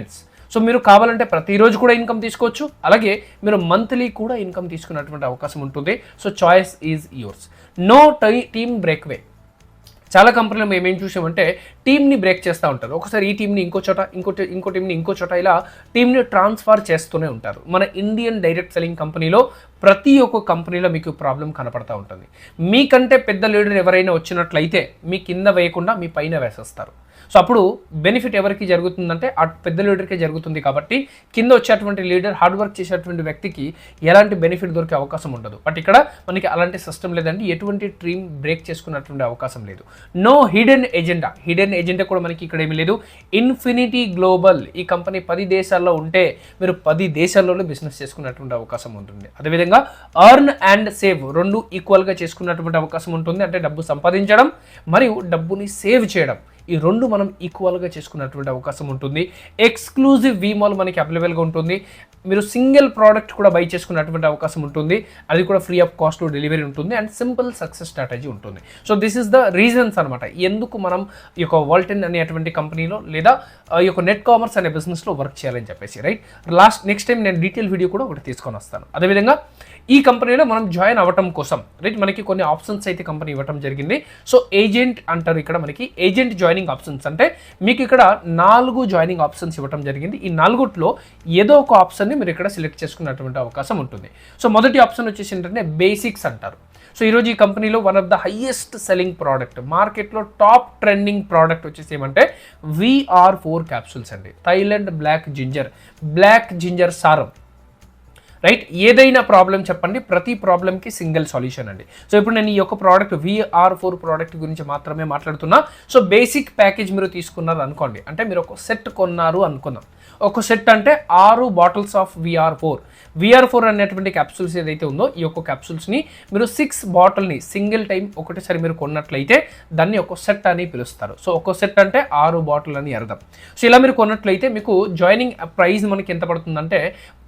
So మీరు కావాలంటే ప్రతిరోజు కూడా ఇన్కమ్ తీసుకోవచ్చు, అలాగే మీరు మంత్లీ కూడా ఇన్కమ్ తీసుకునేటువంటి అవకాశం ఉంటుంది. So choice is yours. No team breakaway. చాలా కంపెనీలు మేము ఏం చూసామంటే టీమ్ని బ్రేక్ చేస్తూ ఉంటారు. ఒకసారి ఈ టీంని ఇంకో చోట, ఇంకో టీంని ఇంకో చోట, ఇలా టీంని ట్రాన్స్ఫర్ చేస్తూనే ఉంటారు. మన ఇండియన్ డైరెక్ట్ సెల్లింగ్ కంపెనీలో ప్రతి ఒక్క కంపెనీలో మీకు ప్రాబ్లం కనపడతా ఉంటుంది. మీకంటే పెద్ద లీడర్ ఎవరైనా వచ్చినట్లయితే మీ కింద వేయకుండా మీ పైన వేసేస్తారు. సో అప్పుడు బెనిఫిట్ ఎవరికి జరుగుతుందంటే ఆ పెద్ద లీడర్కే జరుగుతుంది. కాబట్టి కింద వచ్చేటువంటి లీడర్ హార్డ్ వర్క్ చేసేటువంటి వ్యక్తికి ఎలాంటి బెనిఫిట్ దొరికే అవకాశం ఉండదు. బట్ ఇక్కడ మనకి అలాంటి సిస్టమ్ లేదండి, ఎటువంటి డ్రీమ్ బ్రేక్ చేసుకున్నటువంటి అవకాశం లేదు. నో హిడెన్ ఎజెండా కూడా మనకి ఇక్కడ ఏమీ లేదు. ఇన్ఫినిటీ గ్లోబల్ ఈ కంపెనీ 10 దేశాల్లో ఉంటే మీరు 10 దేశాల్లోనే బిజినెస్ చేసుకున్నటువంటి అవకాశం ఉంటుంది. అదేవిధంగా అర్న్ అండ్ సేవ్ రెండు ఈక్వల్గా చేసుకున్నటువంటి అవకాశం ఉంటుంది. అంటే డబ్బు సంపాదించడం మరియు డబ్బుని సేవ్ చేయడం, ఈ రెండు మనం ఈక్వల్గా చేసుకున్నటువంటి అవకాశం ఉంటుంది. ఎక్స్క్లూజివ్ వీమాల్ మనకి అవైలబుల్గా ఉంటుంది. మీరు సింగిల్ ప్రోడక్ట్ కూడా బై చేసుకున్నటువంటి అవకాశం ఉంటుంది. అది కూడా ఫ్రీ ఆఫ్ కాస్ట్ డెలివరీ ఉంటుంది అండ్ సింపుల్ సక్సెస్ స్ట్రాటజీ ఉంటుంది. So this is the reasons అనమాట ఎందుకు మనం ఈ యొక్క వాల్టెన్ అనేటువంటి కంపెనీలో లేదా ఈ యొక్క నెట్ కామర్స్ అనే బిజినెస్లో వర్క్ చేయాలని చెప్పేసి, రైట్. నెక్స్ట్ టైం నేను డీటెయిల్ వీడియో కూడా ఒకటి తీసుకొని వస్తాను. అదేవిధంగా ఈ కంపెనీలో మనం జాయిన్ అవ్వటం కోసం, రైట్, మనకి కొన్ని ఆప్షన్స్ అయితే కంపెనీ ఇవ్వటం జరిగింది. సో ఏజెంట్ అంటారు ఇక్కడ మనకి. ఏజెంట్ జాయినింగ్ ఆప్షన్స్ అంటే మీకు ఇక్కడ 4 జాయినింగ్ ఆప్షన్స్ ఇవ్వటం జరిగింది. ఈ 4లో ఏదో ఒక ఆప్షన్ని మీరు ఇక్కడ సెలెక్ట్ చేసుకున్నటువంటి అవకాశం ఉంటుంది. సో మొదటి ఆప్షన్ వచ్చేసి ఏంటంటే బేసిక్స్ అంటారు. సో ఈరోజు ఈ కంపెనీలో one of the highest selling product, మార్కెట్లో టాప్ ట్రెండింగ్ ప్రోడక్ట్ వచ్చేసి ఏమంటే VR4 క్యాప్సూల్స్ అండి. థైలాండ్ బ్లాక్ జింజర్ సారం, రైట్. ఏదైనా ప్రాబ్లం చెప్పండి, ప్రతి ప్రాబ్లంకి సింగిల్ సొల్యూషన్ అండి. సో ఇప్పుడు నేను ఈ యొక్క ప్రోడక్ట్ VR4 ప్రోడక్ట్ గురించి మాత్రమే మాట్లాడుతున్నా. సో బేసిక్ ప్యాకేజ్ మీరు తీసుకున్నారు అనుకోండి, అంటే మీరు ఒక సెట్ కొన్నారు అనుకుందాం. ఒక సెట్ అంటే 6 బాటిల్స్ ఆఫ్ VR4 అనేటువంటి క్యాప్సూల్స్ ఏదైతే ఉందో ఈ యొక్క క్యాప్సూల్స్ని మీరు 6 బాటిల్ని సింగిల్ టైం ఒకటేసారి మీరు కొన్నట్లయితే దాన్ని ఒక సెట్ అని పిలుస్తారు. సో ఒక సెట్ అంటే 6 బాటిల్ అని అర్థం. సో ఇలా మీరు కొన్నట్లయితే మీకు జాయినింగ్ ప్రైస్ మనకి ఎంత పడుతుందంటే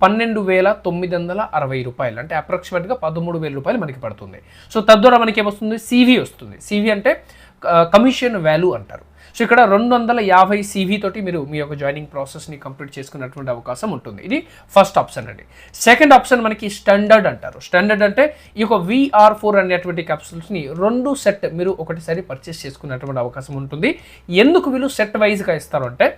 12,960 రూపాయలు, అంటే అప్రాక్సిమేట్గా 13,000 రూపాయలు మనకి పడుతుంది. సో తద్వారా మనకి ఏమొస్తుంది, CV వస్తుంది. CV అంటే కమిషన్ వాల్యూ అంటారు. సో ఇక్కడ 250 CV తోటి మీరు మీ యొక్క జాయినింగ్ ప్రాసెస్ని కంప్లీట్ చేసుకున్నటువంటి అవకాశం ఉంటుంది. ఇది ఫస్ట్ ఆప్షన్ అండి. సెకండ్ ఆప్షన్ మనకి స్టాండర్డ్ అంటారు. స్టాండర్డ్ అంటే ఈ యొక్క VR4 అనేటువంటి క్యాప్సూల్స్ని 2 సెట్ మీరు ఒకటిసారి పర్చేస్ చేసుకున్నటువంటి అవకాశం ఉంటుంది. ఎందుకు వీళ్ళు సెట్ వైజ్గా ఇస్తారు అంటే,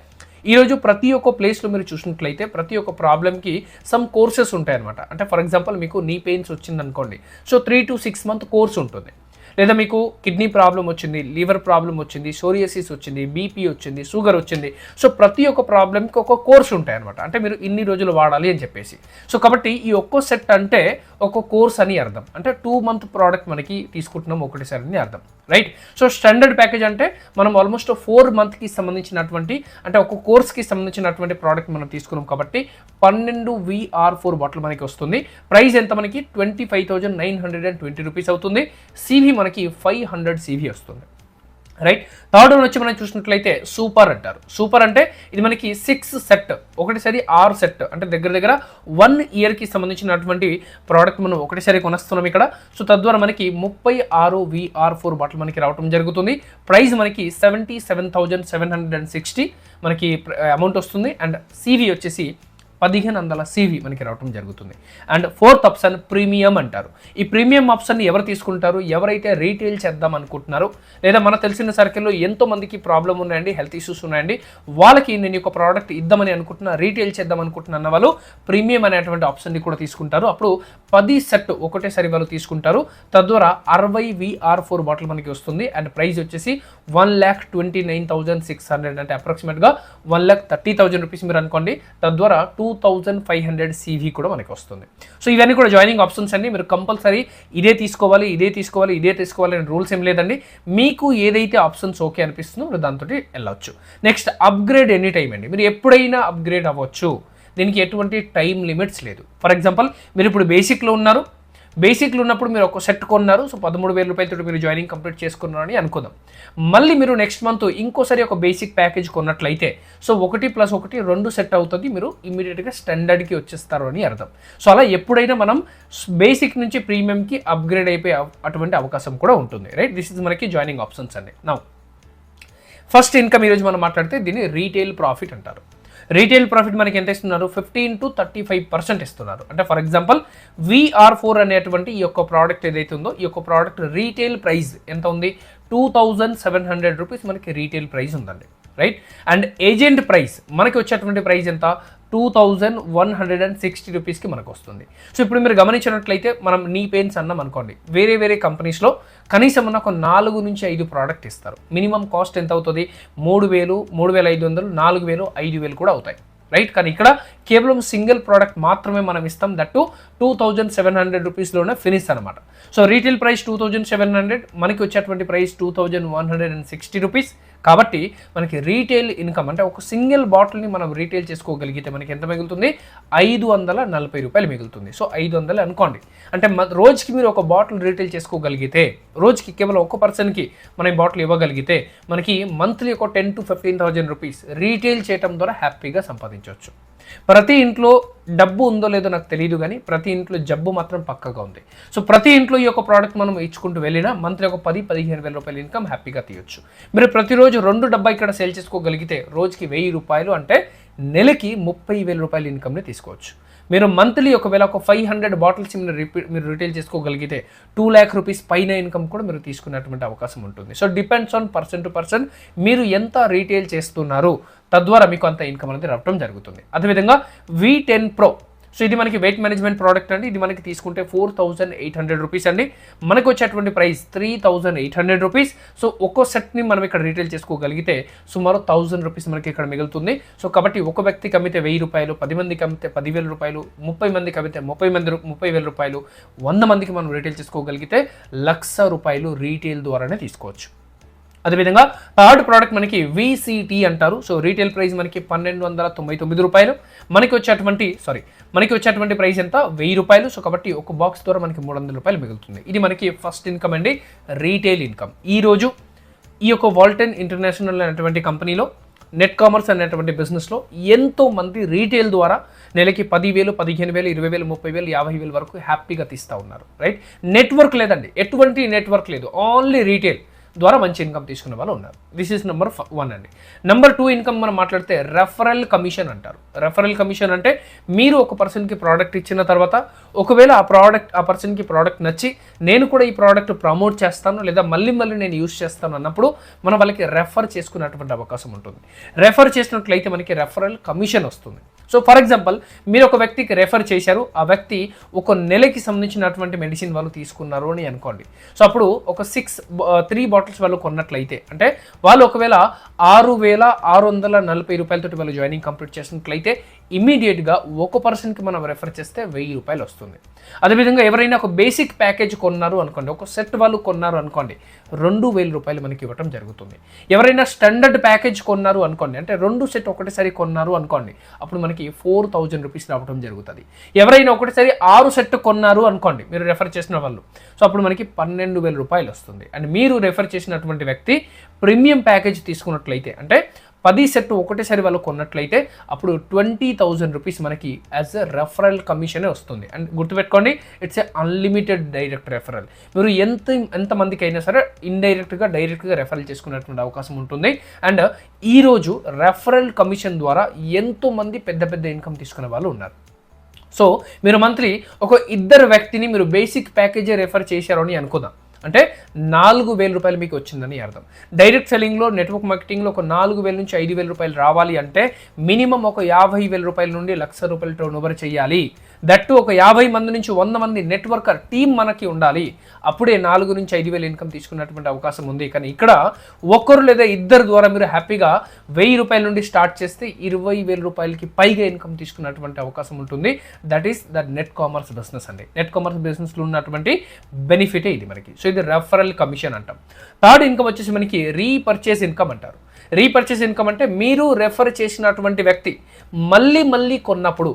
ఈరోజు ప్రతి ఒక్క ప్లేస్లో మీరు చూసినట్లయితే ప్రతి ఒక్క ప్రాబ్లమ్కి సమ్ కోర్సెస్ ఉంటాయన్నమాట. అంటే ఫర్ ఎగ్జాంపుల్ మీకు నీ పెయిన్స్ వచ్చింది అనుకోండి, సో 3 to 6 month కోర్స్ ఉంటుంది. లేదా మీకు కిడ్నీ ప్రాబ్లం వచ్చింది, లివర్ ప్రాబ్లం వచ్చింది, సోరియాసిస్ వచ్చింది, బీపీ వచ్చింది, షుగర్ వచ్చింది. సో ప్రతి ఒక్క ప్రాబ్లంకి ఒక కోర్స్ ఉంటాయి అనమాట. అంటే మీరు ఇన్ని రోజులు వాడాలి అని చెప్పేసి. సో కాబట్టి ఈ ఒక్కో సెట్ అంటే ఒక కోర్స్ అని అర్థం. అంటే 2 month ప్రోడక్ట్ మనకి తీసుకుంటున్నాం ఒకటేసారి అని అర్థం, రైట్. సో స్టాండర్డ్ ప్యాకేజ్ అంటే మనం ఆల్మోస్ట్ 4 monthకి సంబంధించినటువంటి, అంటే ఒక కోర్స్కి సంబంధించినటువంటి ప్రోడక్ట్ మనం తీసుకున్నాం కాబట్టి 12 VR4 బాటిల్ మనకి వస్తుంది. ప్రైస్ ఎంత మనకి 25,920 రూపీస్ అవుతుంది. CV మనకి 500 CV వస్తుంది, రైట్. థర్డ్ వన్ వచ్చి మనం చూసినట్లయితే సూపర్ అంటారు. సూపర్ అంటే ఇది మనకి 6 సెట్, ఒకటిసారి 6 సెట్, అంటే దగ్గర 1 yearకి సంబంధించినటువంటి ప్రోడక్ట్ మనం ఒకటిసారి కొనస్తున్నాం ఇక్కడ. సో తద్వారా మనకి 36 VR4 బాటిల్ మనకి రావడం జరుగుతుంది. ప్రైస్ మనకి 77,760 మనకి అమౌంట్ వస్తుంది. అండ్ CV వచ్చేసి 1500 CV మనకి రావడం జరుగుతుంది. అండ్ ఫోర్త్ ఆప్షన్ ప్రీమియం అంటారు. ఈ ప్రీమియం ఆప్షన్ని ఎవరు తీసుకుంటారు, ఎవరైతే రీటైల్ చేద్దాం అనుకుంటున్నారో, లేదా మనకు తెలిసిన సర్కిల్లో ఎంతో మందికి ప్రాబ్లం ఉన్నాయండి, హెల్త్ ఇష్యూస్ ఉన్నాయండి, వాళ్ళకి నేను ఒక ప్రోడక్ట్ ఇద్దామని అనుకుంటున్నా, రీటైల్ చేద్దాం అనుకుంటున్న వాళ్ళు ప్రీమియం అనేటువంటి ఆప్షన్ని కూడా తీసుకుంటారు. అప్పుడు 10 సెట్ ఒకటేసారి వాళ్ళు తీసుకుంటారు. తద్వారా 60 VR4 బాటిల్ మనకి వస్తుంది. అండ్ ప్రైస్ వచ్చేసి 1,29,600, అంటే అప్రాక్సిమేట్గా 1,30,000 రూపీస్ మీరు అనుకోండి. తద్వారా 2,500 CV కూడా మనకి వస్తుంది. సో ఇవన్నీ కూడా జాయినింగ్ ఆప్షన్స్ అండి. మీరు కంపల్సరీ ఇదే తీసుకోవాలి అని రూల్స్ ఏం లేదండి. మీకు ఏదైతే ఆప్షన్స్ ఓకే అనిపిస్తుందో మీరు దాంతో వెళ్ళవచ్చు. నెక్స్ట్ అప్గ్రేడ్ ఎనీ టైం అండి. మీరు ఎప్పుడైనా అప్గ్రేడ్ అవ్వచ్చు, దీనికి ఎటువంటి టైం లిమిట్స్ లేదు. ఫర్ ఎగ్జాంపుల్ మీరు ఇప్పుడు బేసిక్లో ఉన్నప్పుడు మీరు ఒక సెట్ కొన్నారు. సో 13,000 రూపాయలతో మీరు జాయినింగ్ కంప్లీట్ చేసుకున్నారు అని అనుకుందాం. మళ్ళీ మీరు నెక్స్ట్ మంత్ ఇంకోసారి ఒక బేసిక్ ప్యాకేజ్ కొన్నట్లయితే సో 1+1 2 సెట్ అవుతుంది. మీరు ఇమీడియట్గా స్టాండర్డ్కి వచ్చేస్తారు అని అర్థం. సో అలా ఎప్పుడైనా మనం బేసిక్ నుంచి ప్రీమియంకి అప్గ్రేడ్ అయిపోయే అటువంటి అవకాశం కూడా ఉంటుంది, రైట్. దిస్ ఇస్ మనకి జాయినింగ్ ఆప్షన్స్ అండి. నౌ ఫస్ట్ ఇన్కమ్ ఈరోజు మనం మాట్లాడితే దీన్ని రీటైల్ ప్రాఫిట్ అంటారు. రీటైల్ ప్రాఫిట్ మనకి ఎంత ఇస్తున్నారు, 15 to 35% ఇస్తున్నారు. అంటే ఫర్ ఎగ్జాంపుల్ VR4 అనేటువంటి ఈ యొక్క ప్రోడక్ట్ ఏదైతే ఉందో ఈ యొక్క ప్రోడక్ట్ రీటైల్ ప్రైస్ ఎంత ఉంది, 2,700 రూపీస్ మనకి రీటైల్ ప్రైస్ ఉందండి, రైట్. అండ్ ఏజెంట్ ప్రైస్ మనకి వచ్చేటువంటి ప్రైస్ ఎంత, 2,160 రూపీస్కి మనకు వస్తుంది. సో ఇప్పుడు మీరు గమనించినట్లయితే మనం నీ పెయిన్స్ అన్నాం అనుకోండి, వేరే కంపెనీస్లో కనీసం మన ఒక 4 నుంచి 5 ప్రోడక్ట్ ఇస్తారు. మినిమం కాస్ట్ ఎంత అవుతుంది? 3,000, 3,500, 4,000, 5,000 కూడా అవుతాయి, రైట్. కానీ ఇక్కడ కేవలం సింగిల్ ప్రోడక్ట్ మాత్రమే మనం ఇస్తాం, దట్టు 2,700 రూపీస్లోనే ఫినిష్ అనమాట. సో రీటైల్ ప్రైస్ 2,700, మనకి వచ్చేటువంటి ప్రైస్ 2,160 రూపీస్. కాబట్టి మనకి రీటైల్ ఇన్కమ్ అంటే ఒక సింగిల్ బాటిల్ని మనం రీటైల్ చేసుకోగలిగితే మనకి ఎంత మిగులుతుంది? 540 రూపాయలు మిగులుతుంది. సో 500 అనుకోండి, అంటే రోజుకి మీరు ఒక బాటిల్ రీటైల్ చేసుకోగలిగితే, రోజుకి కేవలం ఒక పర్సన్కి మనం బాటిల్ ఇవ్వగలిగితే మనకి మంత్లీ ఒక 10,000 to 15,000 రూపీస్ రీటైల్ చేయడం ద్వారా హ్యాపీగా సంపాదించవచ్చు. ప్రతి ఇంట్లో డబ్బు ఉందో లేదో నాకు తెలియదు, కానీ ప్రతి ఇంట్లో జబ్బు మాత్రం పక్కగా ఉంది. సో ప్రతి ఇంట్లో ఈ యొక్క ప్రోడక్ట్ మనం ఇచ్చుకుంటూ వెళ్ళినా మంత్లీ ఒక 10-15 వేల రూపాయల ఇన్కమ్ హ్యాపీగా తీయొచ్చు. మీరు ప్రతిరోజు 2 డబ్బా ఇక్కడ సేల్ చేసుకోగలిగితే రోజుకి 1,000 రూపాయలు, అంటే నెలకి 30,000 రూపాయల ఇన్కమ్ని తీసుకోవచ్చు. మీరు మంత్లీ ఒకవేళ ఒక 500 బాటిల్స్ మీరు రిటైల్ చేసుకోగలిగితే 2 lakh రూపీస్ పైన ఇన్కమ్ కూడా మీరు తీసుకునేటువంటి అవకాశం ఉంటుంది. So depends on person to person, మీరు ఎంత రీటైల్ చేస్తున్నారు తద్వారా మీకు అంత ఇన్కమ్ అనేది రావడం జరుగుతుంది. అదేవిధంగా V10 Pro, సో ఇది మనకి వెయిట్ మేనేజ్మెంట్ ప్రోడక్ట్ అండి. ఇది మనకి తీసుకుంటే 4,800 రూపీస్ అండి. మనకు వచ్చేటువంటి ప్రైస్ 3,800 రూపీస్. సో ఒక్కో సెట్ని మనం ఇక్కడ రీటైల్ చేసుకోగలిగితే సుమారు 1,000 రూపీస్ మనకి ఇక్కడ మిగులుతుంది. సో కాబట్టి ఒక వ్యక్తికి అమ్మితే 1,000 రూపాయలు, 10 మందికి అమ్మితే 10,000 రూపాయలు, 30 మందికి అమ్మితే 30,000 రూపాయలు, 100 మందికి మనం రీటైల్ చేసుకోగలిగితే 1,00,000 రూపాయలు రీటైల్ ద్వారానే తీసుకోవచ్చు. అదేవిధంగా థర్డ్ ప్రోడక్ట్ మనకి VCT అంటారు. సో రీటైల్ ప్రైస్ మనకి 1,299 రూపాయలు. మనకి వచ్చేటువంటి ప్రైస్ ఎంత? 1,000 రూపాయలు. సో కాబట్టి ఒక బాక్స్ ద్వారా మనకి 300 రూపాయలు మిగులుతుంది. ఇది మనకి ఫస్ట్ ఇన్కమ్ అండి, రీటైల్ ఇన్కమ్. ఈరోజు ఈ యొక్క వాల్టన్ ఇంటర్నేషనల్ అనేటువంటి కంపెనీలో నెట్ కామర్స్ అనేటువంటి బిజినెస్లో ఎంతో మంది రీటైల్ ద్వారా నెలకి 10,000, 15,000, 20,000, 30,000, 50,000 వరకు హ్యాపీగా తీస్తూ ఉన్నారు, రైట్. నెట్వర్క్ లేదండి, ఎటువంటి నెట్వర్క్ లేదు, ఓన్లీ రీటైల్ ద్వారా మంచి ఇన్కమ్ తీసుకునే వాళ్ళు ఉన్నారు. దిస్ ఈస్ నెంబర్ 1 అండి. నెంబర్ 2 ఇన్కమ్ మనం మాట్లాడితే రెఫరల్ కమిషన్ అంటారు. రెఫరల్ కమిషన్ అంటే మీరు ఒక పర్సన్కి ప్రోడక్ట్ ఇచ్చిన తర్వాత ఒకవేళ ఆ పర్సన్కి ప్రోడక్ట్ నచ్చి నేను కూడా ఈ ప్రోడక్ట్ ప్రమోట్ చేస్తాను లేదా మళ్ళీ నేను యూస్ చేస్తాను అన్నప్పుడు మనం వాళ్ళకి రెఫర్ చేసుకునేటువంటి అవకాశం ఉంటుంది. రెఫర్ చేసినట్లయితే మనకి రెఫరల్ కమిషన్ వస్తుంది. సో ఫర్ ఎగ్జాంపుల్ మీరు ఒక వ్యక్తికి రెఫర్ చేశారు, ఆ వ్యక్తి ఒక నెలకి సంబంధించినటువంటి మెడిసిన్ వాళ్ళు తీసుకున్నారు అని అనుకోండి. సో అప్పుడు ఒక 3 బాటిల్స్ వాళ్ళు కొన్నట్లయితే, అంటే వాళ్ళు ఒకవేళ 6,640 రూపాయలతో వాళ్ళు జాయినింగ్ కంప్లీట్ చేసినట్లయితే ఇమీడియట్గా ఒక పర్సన్కి మనం రెఫర్ చేస్తే 1,000 రూపాయలు వస్తుంది. అదేవిధంగా ఎవరైనా ఒక బేసిక్ ప్యాకేజ్ కొన్నారు అనుకోండి, ఒక సెట్ వాళ్ళు కొన్నారు అనుకోండి, 2,000 రూపాయలు మనకి ఇవ్వటం జరుగుతుంది. ఎవరైనా స్టాండర్డ్ ప్యాకేజ్ కొన్నారు అనుకోండి, అంటే 2 సెట్ ఒకటిసారి కొన్నారు అనుకోండి, అప్పుడు మనకి 4,000 రూపీస్ రావడం జరుగుతుంది. ఎవరైనా ఒకటిసారి 6 సెట్ కొన్నారు అనుకోండి మీరు రెఫర్ చేసిన వాళ్ళు, సో అప్పుడు మనకి 12,000 రూపాయలు వస్తుంది. అండ్ మీరు రెఫర్ చేసినటువంటి వ్యక్తి ప్రీమియం ప్యాకేజ్ తీసుకున్నట్లయితే, అంటే 10 సెట్ ఒకటేసారి వాళ్ళు కొన్నట్లయితే అప్పుడు 20,000 రూపీస్ మనకి యాజ్ ఎ రెఫరల్ కమిషనే వస్తుంది. అండ్ గుర్తుపెట్టుకోండి, it's a unlimited direct referral. మీరు ఎంతమందికి అయినా సరే డైరెక్ట్గా రెఫరల్ చేసుకునేటువంటి అవకాశం ఉంటుంది. అండ్ ఈరోజు రెఫరల్ కమిషన్ ద్వారా ఎంతోమంది పెద్ద ఇన్కమ్ తీసుకునే వాళ్ళు ఉన్నారు. సో మీరు మంత్లీ ఒక 2 వ్యక్తిని మీరు బేసిక్ ప్యాకేజీ రెఫర్ చేశారు అని అనుకుందాం, అంటే 4,000 రూపాయలు మీకు వచ్చిందని అర్థం. డైరెక్ట్ సెల్లింగ్లో, నెట్వర్క్ మార్కెటింగ్లో ఒక 4,000 నుంచి 5,000 రూపాయలు రావాలి అంటే మినిమం ఒక 50,000 రూపాయల నుండి 1,00,000 రూపాయలు టర్న్ ఓవర్ చేయాలి. దట్టు ఒక 50 మంది నుంచి 100 మంది నెట్వర్కర్ టీం మనకి ఉండాలి. అప్పుడే 4 నుంచి 5,000 ఇన్కమ్ తీసుకున్నటువంటి అవకాశం ఉంది. కానీ ఇక్కడ ఒకరు లేదా 2 ద్వారా మీరు హ్యాపీగా 1,000 రూపాయల నుండి స్టార్ట్ చేస్తే 20,000 రూపాయలకి పైగా ఇన్కమ్ తీసుకున్నటువంటి అవకాశం ఉంటుంది. That is the net commerce business అండి. నెట్ కామర్స్ బిజినెస్లో ఉన్నటువంటి బెనిఫిటే ఇది మనకి. సో ఇది రెఫరల్ కమిషన్ అంటాం. థర్డ్ ఇన్కమ్ వచ్చేసి మనకి రీపర్చేస్ ఇన్కమ్ అంటారు. రీపర్చేస్ ఇన్కమ్ అంటే మీరు రెఫర్ చేసినటువంటి వ్యక్తి మళ్ళీ కొన్నప్పుడు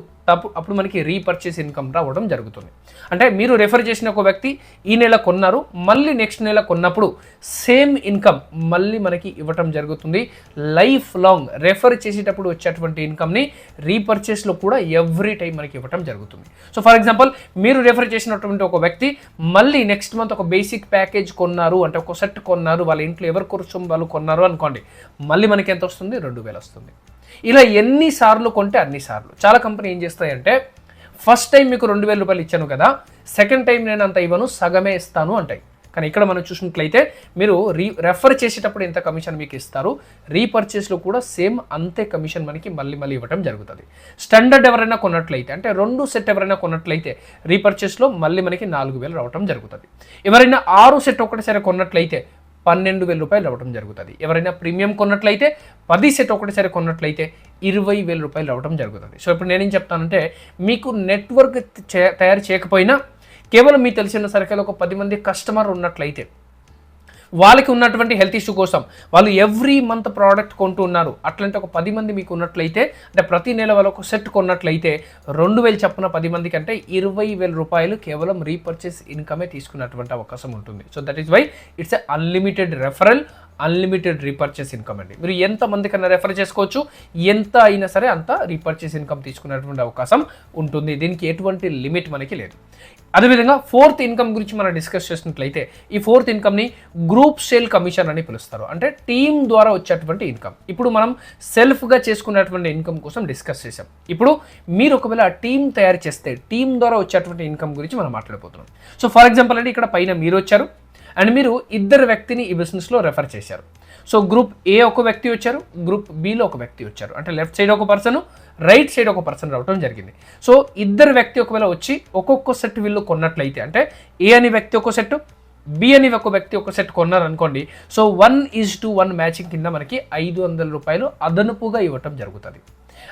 అప్పుడు మనకి రీపర్చేస్ ఇన్కమ్ రావడం జరుగుతుంది. అంటే మీరు రెఫర్ చేసిన ఒక వ్యక్తి ఈ నెల కొన్నారు, మళ్ళీ నెక్స్ట్ నెల కొన్నప్పుడు సేమ్ ఇన్కమ్ మళ్ళీ మనకి ఇవ్వటం జరుగుతుంది. లైఫ్ లాంగ్ రెఫర్ చేసేటప్పుడు వచ్చేటువంటి ఇన్కమ్ని రీపర్చేస్లో కూడా ఎవ్రీ టైం మనకి ఇవ్వటం జరుగుతుంది. సో ఫర్ ఎగ్జాంపుల్ మీరు రెఫర్ చేసినటువంటి ఒక వ్యక్తి మళ్ళీ నెక్స్ట్ మంత్ ఒక బేసిక్ ప్యాకేజ్ కొన్నారు, అంటే ఒక సెట్ కొన్నారు, వాళ్ళ ఇంట్లో ఎవరి కోసం వాళ్ళు కొన్నారు అనుకోండి, మళ్ళీ మనకి ఎంత వస్తుంది? 2,000 వస్తుంది. ఇలా ఎన్నిసార్లు కొంటే అన్నిసార్లు. చాలా కంపెనీ ఏం చేస్తాయంటే ఫస్ట్ టైం మీకు 2,000 రూపాయలు ఇచ్చాను కదా, సెకండ్ టైం నేను అంత ఇవ్వను, సగమే ఇస్తాను అంటాయి. కానీ ఇక్కడ మనం చూసినట్లయితే మీరు రెఫర్ చేసేటప్పుడు ఎంత కమిషన్ మీకు ఇస్తారు, రీపర్చేస్లో కూడా సేమ్ అంతే కమిషన్ మనకి మళ్ళీ ఇవ్వడం జరుగుతుంది. స్టాండర్డ్ ఎవరైనా కొన్నట్లయితే అంటే 2 సెట్ ఎవరైనా కొన్నట్లయితే రీపర్చేస్లో మళ్ళీ మనకి 4,000 రావడం జరుగుతుంది. ఎవరైనా 6 సెట్ ఒకటిసారి కొన్నట్లయితే 12,000 రూపాయలు రావడం జరుగుతుంది. ఎవరైనా ప్రీమియం కొన్నట్లయితే 10 సెట్ ఒకటిసారి కొన్నట్లయితే 20,000 రూపాయలు రావడం జరుగుతుంది. సో ఇప్పుడు నేనేం చెప్తానంటే మీకు నెట్వర్క్ తయారు చేయకపోయినా కేవలం మీకు తెలిసిన సరికలు ఒక 10 మంది కస్టమర్ ఉన్నట్లయితే వాళ్ళకి ఉన్నటువంటి హెల్త్ ఇష్యూ కోసం వాళ్ళు ఎవ్రీ మంత్ ప్రోడక్ట్ కొంటూ ఉన్నారు, అట్లాంటి ఒక 10 మంది మీకు ఉన్నట్లయితే అంటే ప్రతి నెల వాళ్ళు ఒక సెట్ కొన్నట్లయితే 2,000 చొప్పున 10 మందికి అంటే 20,000 రూపాయలు కేవలం రీపర్చేస్ ఇన్కమే తీసుకున్నటువంటి అవకాశం ఉంటుంది. So that is why it's a unlimited referral, unlimited repurchase income అండి. మీరు ఎంత మంది కన్నా రెఫర్ చేసుకోవచ్చు, ఎంత అయినా సరే అంత రీపర్చేస్ ఇన్కమ్ తీసుకునేటువంటి అవకాశం ఉంటుంది. దీనికి ఎటువంటి లిమిట్ మనకి లేదు. అదేవిధంగా 4th ఇన్కమ్ గురించి మనం డిస్కస్ చేసినట్లయితే ఈ 4th ఇన్కమ్ని గ్రూప్ సేల్ కమిషన్ అని పిలుస్తారు. అంటే టీమ్ ద్వారా వచ్చేటువంటి ఇన్కమ్. ఇప్పుడు మనం సెల్ఫ్గా చేసుకునేటువంటి ఇన్కమ్ కోసం డిస్కస్ చేసాం. ఇప్పుడు మీరు ఒకవేళ టీమ్ తయారు చేస్తే టీమ్ ద్వారా వచ్చేటువంటి ఇన్కమ్ గురించి మనం మాట్లాడబోతున్నాం. సో ఫర్ ఎగ్జాంపుల్ అంటే ఇక్కడ పైన మీరు వచ్చారు అండ్ మీరు 2 వ్యక్తిని ఈ బిజినెస్లో రెఫర్ చేశారు. సో గ్రూప్ ఏ ఒక వ్యక్తి వచ్చారు, గ్రూప్ బిలో ఒక వ్యక్తి వచ్చారు. అంటే లెఫ్ట్ సైడ్ ఒక పర్సన్, రైట్ సైడ్ ఒక పర్సన్ రావడం జరిగింది. సో 2 వ్యక్తి ఒకవేళ వచ్చి ఒక్కొక్క సెట్ వీళ్ళు కొన్నట్లయితే అంటే ఏ అని వ్యక్తి ఒక సెట్, బి అని ఒక వ్యక్తి ఒక సెట్ కొన్నారనుకోండి. సో 1:1 మ్యాచింగ్ కింద మనకి 500 రూపాయలు అదనపుగా ఇవ్వటం జరుగుతుంది.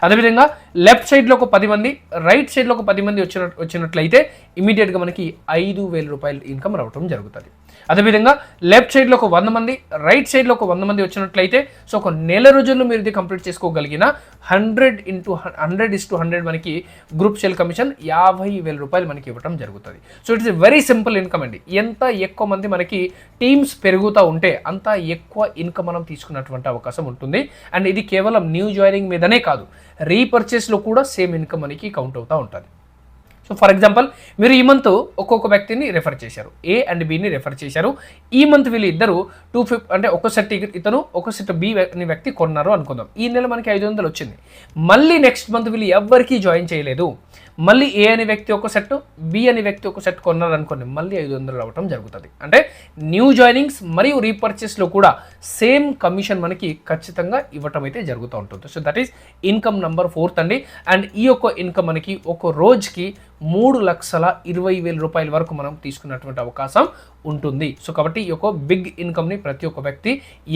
అదేవిధంగా లెఫ్ట్ సైడ్లో ఒక 10 మంది, రైట్ సైడ్లో ఒక 10 మంది వచ్చినట్లయితే ఇమీడియట్గా మనకి 5,000 రూపాయలు ఇన్కమ్ రావటం జరుగుతుంది. అదేవిధంగా లెఫ్ట్ సైడ్లో ఒక 100 మంది, రైట్ సైడ్లో ఒక 100 మంది వచ్చినట్లయితే సో ఒక నెల రోజుల్లో మీరు ఇది కంప్లీట్ చేసుకోగలిగిన 100:100 మనకి గ్రూప్ సేల్ కమిషన్ 50,000 రూపాయలు మనకి ఇవ్వడం జరుగుతుంది. So it's a very simple income అండి. ఎంత ఎక్కువ మంది మనకి టీమ్స్ పెరుగుతూ ఉంటే అంత ఎక్కువ ఇన్కమ్ మనం తీసుకున్నటువంటి అవకాశం ఉంటుంది. అండ్ ఇది కేవలం న్యూ జాయినింగ్ మీదనే కాదు, రీపర్చేస్లో కూడా సేమ్ ఇన్కమ్ మనకి కౌంట్ అవుతూ ఉంటుంది. సో ఫర్ ఎగ్జాంపుల్ మీరు ఈ మంత్ ఒక్కొక్క వ్యక్తిని రెఫర్ చేశారు, ఏ అండ్ బిని రెఫర్ చేశారు. ఈ మంత్ వీళ్ళు ఇద్దరు 250 అంటే ఒక సెట్ ఇతను ఒక సెట్ బి అని వ్యక్తి కొన్నారు అనుకుందాం. ఈ నెల మనకి 500 వచ్చింది. మళ్ళీ నెక్స్ట్ మంత్ వీళ్ళు ఎవ్వరికీ జాయిన్ చేయలేదు. మళ్ళీ ఏ అనే వ్యక్తి ఒక సెట్, బి అనే వ్యక్తి ఒక సెట్ కొన్నారు అనుకోండి, మళ్ళీ 500 రావటం జరుగుతుంది. అంటే న్యూ జాయినింగ్స్ మరియు రీపర్చేస్లో కూడా సేమ్ కమిషన్ మనకి ఖచ్చితంగా ఇవ్వటం అయితే జరుగుతూ ఉంటుంది. So that is income number 4th అండి. అండ్ ఈ యొక్క ఇన్కమ్ మనకి ఒక రోజుకి 3,20,000 రూపాయల వరకు మనం తీసుకున్నటువంటి అవకాశం ఉంటుంది. సో కాబట్టి ఈ యొక్క బిగ్ ఇన్కమ్ని ప్రతి ఒక్క వ్యక్తి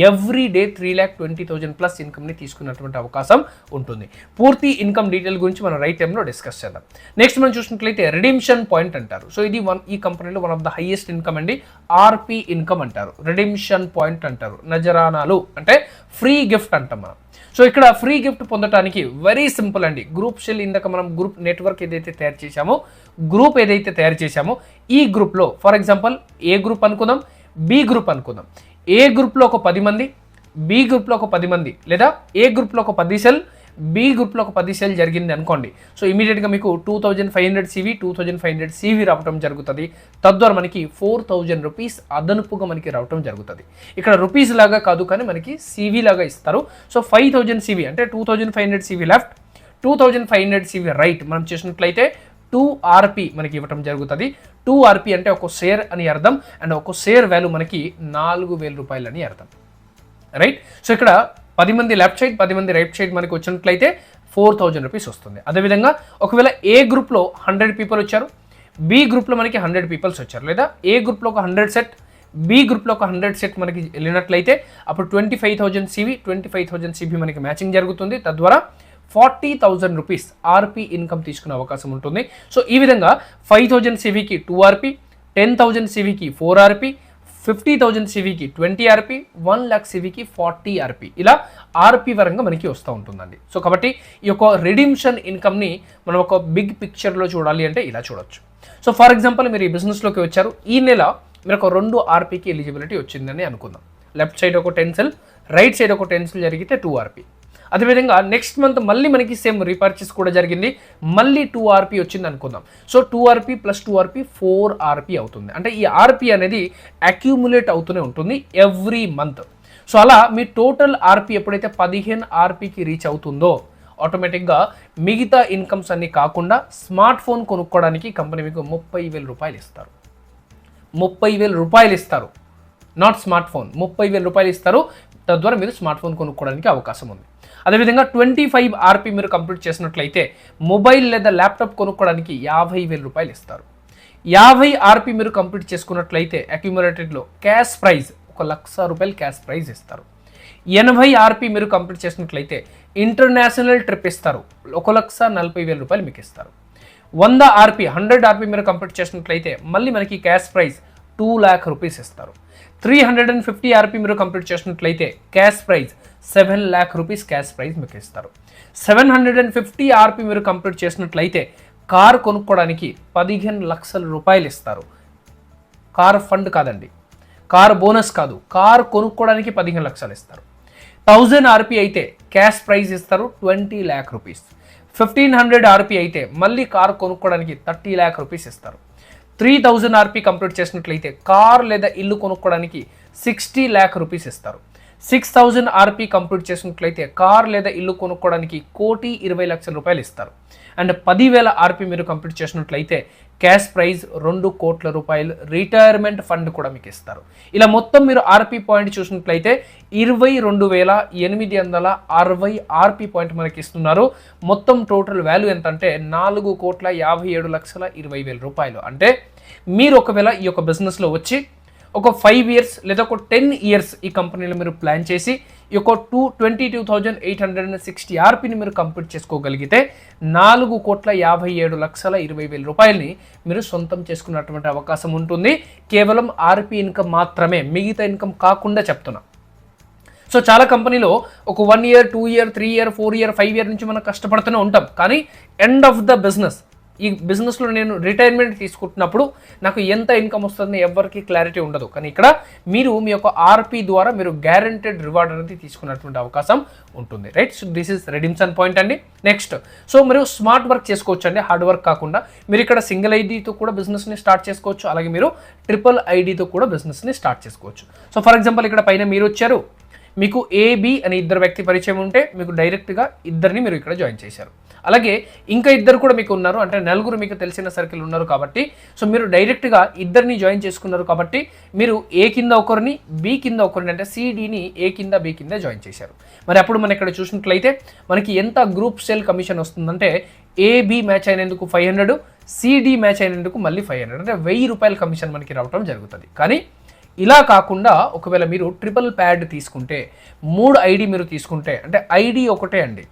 ఎవ్రీ డే 3,20,000 ప్లస్ ఇన్కమ్ని తీసుకున్నటువంటి అవకాశం ఉంటుంది. పూర్తి ఇన్కమ్ డీటెయిల్ గురించి మనం రైట్ టైంలో డిస్కస్ చేద్దాం. నెక్స్ట్ మనం చూసినట్లయితే రిడీమ్షన్ పాయింట్ అంటారు. సో ఇది ఈ కంపెనీలో one of the highest income అండి. ఆర్పి ఇన్కమ్ అంటారు, రిడీమ్షన్ పాయింట్ అంటారు, నజరానాలు అంటే ఫ్రీ గిఫ్ట్ అంటాం మనం. సో ఇక్కడ ఫ్రీ గిఫ్ట్ పొందడానికి వెరీ సింపుల్ అండి. గ్రూప్ సేల్ ఇందాక మనం గ్రూప్ నెట్వర్క్ ఏదైతే తయారు చేశామో, గ్రూప్ ఏదైతే తయారు చేశామో ఈ గ్రూప్లో ఫర్ ఎగ్జాంపుల్ ఏ గ్రూప్ అనుకుందాం, బి గ్రూప్ అనుకుందాం. ఏ గ్రూప్లో ఒక 10 మంది, బి గ్రూప్లో ఒక 10 మంది, లేదా ఏ గ్రూప్లో ఒక 10 సెల్, బి గ్రూప్లో ఒక 10 సెల్ జరిగింది అనుకోండి. సో ఇమీడియట్గా మీకు 2,500 CV 2,500 CV రావడం జరుగుతుంది. తద్వారా మనకి 4,000 రూపీస్ అదనపుగా మనకి రావడం జరుగుతుంది. ఇక్కడ రూపీస్ లాగా కాదు కానీ మనకి CV లాగా ఇస్తారు. సో 5,000 CV అంటే 2,500 CV లెఫ్ట్, 2,500 CV రైట్ మనం చేసినట్లయితే 2 RP మనకి ఇవ్వటం జరుగుతుంది. 2 RP అంటే ఒక షేర్ అని అర్థం. అండ్ ఒక షేర్ వాల్యూ మనకి 4,000 రూపాయలు అని అర్థం, రైట్. సో ఇక్కడ 10 మంది లెఫ్ట్ సైడ్, 10 మంది రైట్ సైడ్ మనకి వచ్చినట్లయితే 4,000 రూపీస్ వస్తుంది. అదేవిధంగా ఒకవేళ ఏ గ్రూప్లో 100 పీపుల్ వచ్చారు, బి గ్రూప్లో మనకి 100 పీపుల్స్ వచ్చారు, లేదా ఏ గ్రూప్లో ఒక 100 సెట్, బి గ్రూప్లో ఒక 100 సెట్ మనకి వెళ్ళినట్లయితే అప్పుడు 25,000 CV 25,000 CV మనకి మ్యాచింగ్ జరుగుతుంది. తద్వారా 40,000 రూపీస్ ఆర్పి ఇన్కమ్ తీసుకునే అవకాశం ఉంటుంది. సో ఈ విధంగా 5,000 CVకి 2 RP, 10,000 CVకి 4 RP, 50,000 CVకి 20 RP, 1,00,000 CVకి 40 RP, ఇలా ఆర్పి పరంగా మనకి వస్తూ ఉంటుందండి. సో కాబట్టి ఈ యొక్క రిడీమ్షన్ ఇన్కమ్ని మనం ఒక బిగ్ పిక్చర్లో చూడాలి అంటే ఇలా చూడొచ్చు. సో ఫర్ ఎగ్జాంపుల్ మీరు ఈ బిజినెస్లోకి వచ్చారు, ఈ నెల మీరు ఒక 2 RPకి ఎలిజిబిలిటీ వచ్చిందని అనుకుందాం. లెఫ్ట్ సైడ్ ఒక 10 సెల్, రైట్ సైడ్ ఒక 10 సెల్ జరిగితే 2 RP. అదేవిధంగా నెక్స్ట్ మంత్ మళ్ళీ మనకి సేమ్ రీపర్చేస్ కూడా జరిగింది, మళ్ళీ 2 RP వచ్చింది అనుకుందాం. So 2 RP plus 2 RP 4 RP అవుతుంది. అంటే ఈ RP అనేది అక్యూములేట్ అవుతూనే ఉంటుంది ఎవ్రీ మంత్. సో అలా మీ టోటల్ RP ఎప్పుడైతే 15 RPకి రీచ్ అవుతుందో ఆటోమేటిక్గా మిగతా ఇన్కమ్స్ అన్ని కాకుండా స్మార్ట్ ఫోన్ కొనుక్కోవడానికి కంపెనీ మీకు 30,000 రూపాయలు ఇస్తారు. 30,000 రూపాయలు ఇస్తారు, నాట్ స్మార్ట్ ఫోన్, 30,000 రూపాయలు ఇస్తారు. తద్వారా మీరు స్మార్ట్ ఫోన్ కొనుక్కోవడానికి అవకాశం ఉంది. అదేవిధంగా 25 ఆర్పీ మీరు కంప్లీట్ చేసినట్లయితే మొబైల్ లేదా ల్యాప్టాప్ కొనుక్కోవడానికి 50,000 రూపాయలు ఇస్తారు. 50 ఆర్పీ మీరు కంప్లీట్ చేసుకున్నట్లయితే అక్యుములేటెడ్లో క్యాష్ ప్రైజ్ 1,00,000 రూపాయలు క్యాష్ ప్రైజ్ ఇస్తారు. 80 ఆర్పీ మీరు కంప్లీట్ చేసినట్లయితే ఇంటర్నేషనల్ ట్రిప్ ఇస్తారు, 1,40,000 రూపాయలు మీకు ఇస్తారు. 100 ఆర్పీ 100 ఆర్పీ మీరు కంప్లీట్ చేసినట్లయితే మళ్ళీ మనకి క్యాష్ ప్రైజ్ 2,00,000 రూపీస్ ఇస్తారు. 350 ఆర్పీ మీరు కంప్లీట్ చేసినట్లయితే cash prize 7,00,000 rupees cash prize మీకు ఇస్తారు. 750 ఆర్పీ మీరు కంప్లీట్ చేసినట్లయితే కార్ కొనుక్కోవడానికి 15,00,000 రూపాయలు ఇస్తారు. కార్ ఫండ్ కాదండి, కార్ బోనస్ కాదు, కార్ కొనుక్కోవడానికి 15,00,000 ఇస్తారు. 1000 ఆర్పీ అయితే క్యాష్ ప్రైజ్ ఇస్తారు 20,00,000 రూపీస్. 1500 ఆర్పీ అయితే మళ్ళీ కార్ కొనుక్కోవడానికి 30,00,000 రూపీస్ ఇస్తారు. 3000 ఆర్పీ కంప్లీట్ చేసినట్లయితే కార్ లేదా ఇల్లు కొనుక్కోవడానికి 60,00,000 రూపీస్ ఇస్తారు. 6000 ఆర్పీ కంప్లీట్ చేసినట్లయితే కార్ లేదా ఇల్లు కొనుక్కోవడానికి 1,20,00,000 రూపాయలు ఇస్తారు. అండ్ 10,000 ఆర్పీ మీరు కంప్లీట్ చేసినట్లయితే క్యాష్ ప్రైజ్ 2,00,00,000 రూపాయలు రిటైర్మెంట్ ఫండ్ కూడా మీకు ఇస్తారు. ఇలా మొత్తం మీరు ఆర్పీ పాయింట్ చూసినట్లయితే 22,860 ఆర్పీ పాయింట్ మనకి ఇస్తున్నారు. మొత్తం టోటల్ వాల్యూ ఎంత అంటే 4,57,20,000 రూపాయలు. అంటే మీరు ఒకవేళ ఈ యొక్క బిజినెస్లో వచ్చి ఒక 5 ఇయర్స్ లేదా ఒక 10 ఇయర్స్ ఈ కంపెనీలో మీరు ప్లాన్ చేసి ఈ యొక్క 22,860 ఆర్పీని మీరు కంప్లీట్ చేసుకోగలిగితే 4,57,20,000 రూపాయలని మీరు సొంతం చేసుకున్నటువంటి అవకాశం ఉంటుంది. కేవలం ఆర్పీ ఇన్కమ్ మాత్రమే, మిగతా ఇన్కమ్ కాకుండా చెప్తున్నా. సో చాలా కంపెనీలో ఒక 1 year 2 year 3 year 4 year 5 year నుంచి మనం కష్టపడుతూనే ఉంటాం. కానీ ఎండ్ ఆఫ్ ద బిజినెస్, ఈ బిజినెస్లో నేను రిటైర్మెంట్ తీసుకుంటున్నప్పుడు నాకు ఎంత ఇన్కమ్ వస్తుందని ఎవరికి క్లారిటీ ఉండదు. కానీ ఇక్కడ మీరు మీ యొక్క ఆర్పీ ద్వారా మీరు గ్యారెంటెడ్ రివార్డ్ అనేది తీసుకున్నటువంటి అవకాశం ఉంటుంది. Right, so this is redemption point అండి. నెక్స్ట్, సో మీరు స్మార్ట్ వర్క్ చేసుకోవచ్చు అండి, హార్డ్ వర్క్ కాకుండా. మీరు ఇక్కడ సింగిల్ ఐడితో కూడా బిజినెస్ని స్టార్ట్ చేసుకోవచ్చు, అలాగే మీరు ట్రిపుల్ ఐడితో కూడా బిజినెస్ని స్టార్ట్ చేసుకోవచ్చు. సో ఫర్ ఎగ్జాంపుల్ ఇక్కడ పైన మీరు వచ్చారు, మీకు ఏబి అని ఇద్దరు వ్యక్తి పరిచయం ఉంటే మీకు డైరెక్ట్గా ఇద్దరిని మీరు ఇక్కడ జాయిన్ చేశారు. అలాగే ఇంకా ఇద్దరు కూడా మీకు ఉన్నారు, అంటే నలుగురు మీకు తెలిసిన సర్కిల్ ఉన్నారు కాబట్టి సో మీరు డైరెక్ట్గా ఇద్దరిని జాయిన్ చేసుకున్నారు కాబట్టి మీరు ఏ కింద ఒకరిని బి కింద ఒకరిని అంటే సిడిని ఏ కింద బి కింద జాయిన్ చేశారు. మరి అప్పుడు మనం ఇక్కడ చూసినట్లయితే మనకి ఎంత గ్రూప్ సేల్ కమిషన్ వస్తుందంటే ఏబి మ్యాచ్ అయినందుకు 500, సిడి మ్యాచ్ అయినందుకు మళ్ళీ 500, అంటే 1,000 రూపాయల కమిషన్ మనకి రావడం జరుగుతుంది. కానీ ఇలా కాకుండా ఒకవేళ మీరు ట్రిపుల్ ప్యాడ్ తీసుకుంటే 3 ఐడి మీరు తీసుకుంటే, అంటే ఐడి ఒకటే అండి,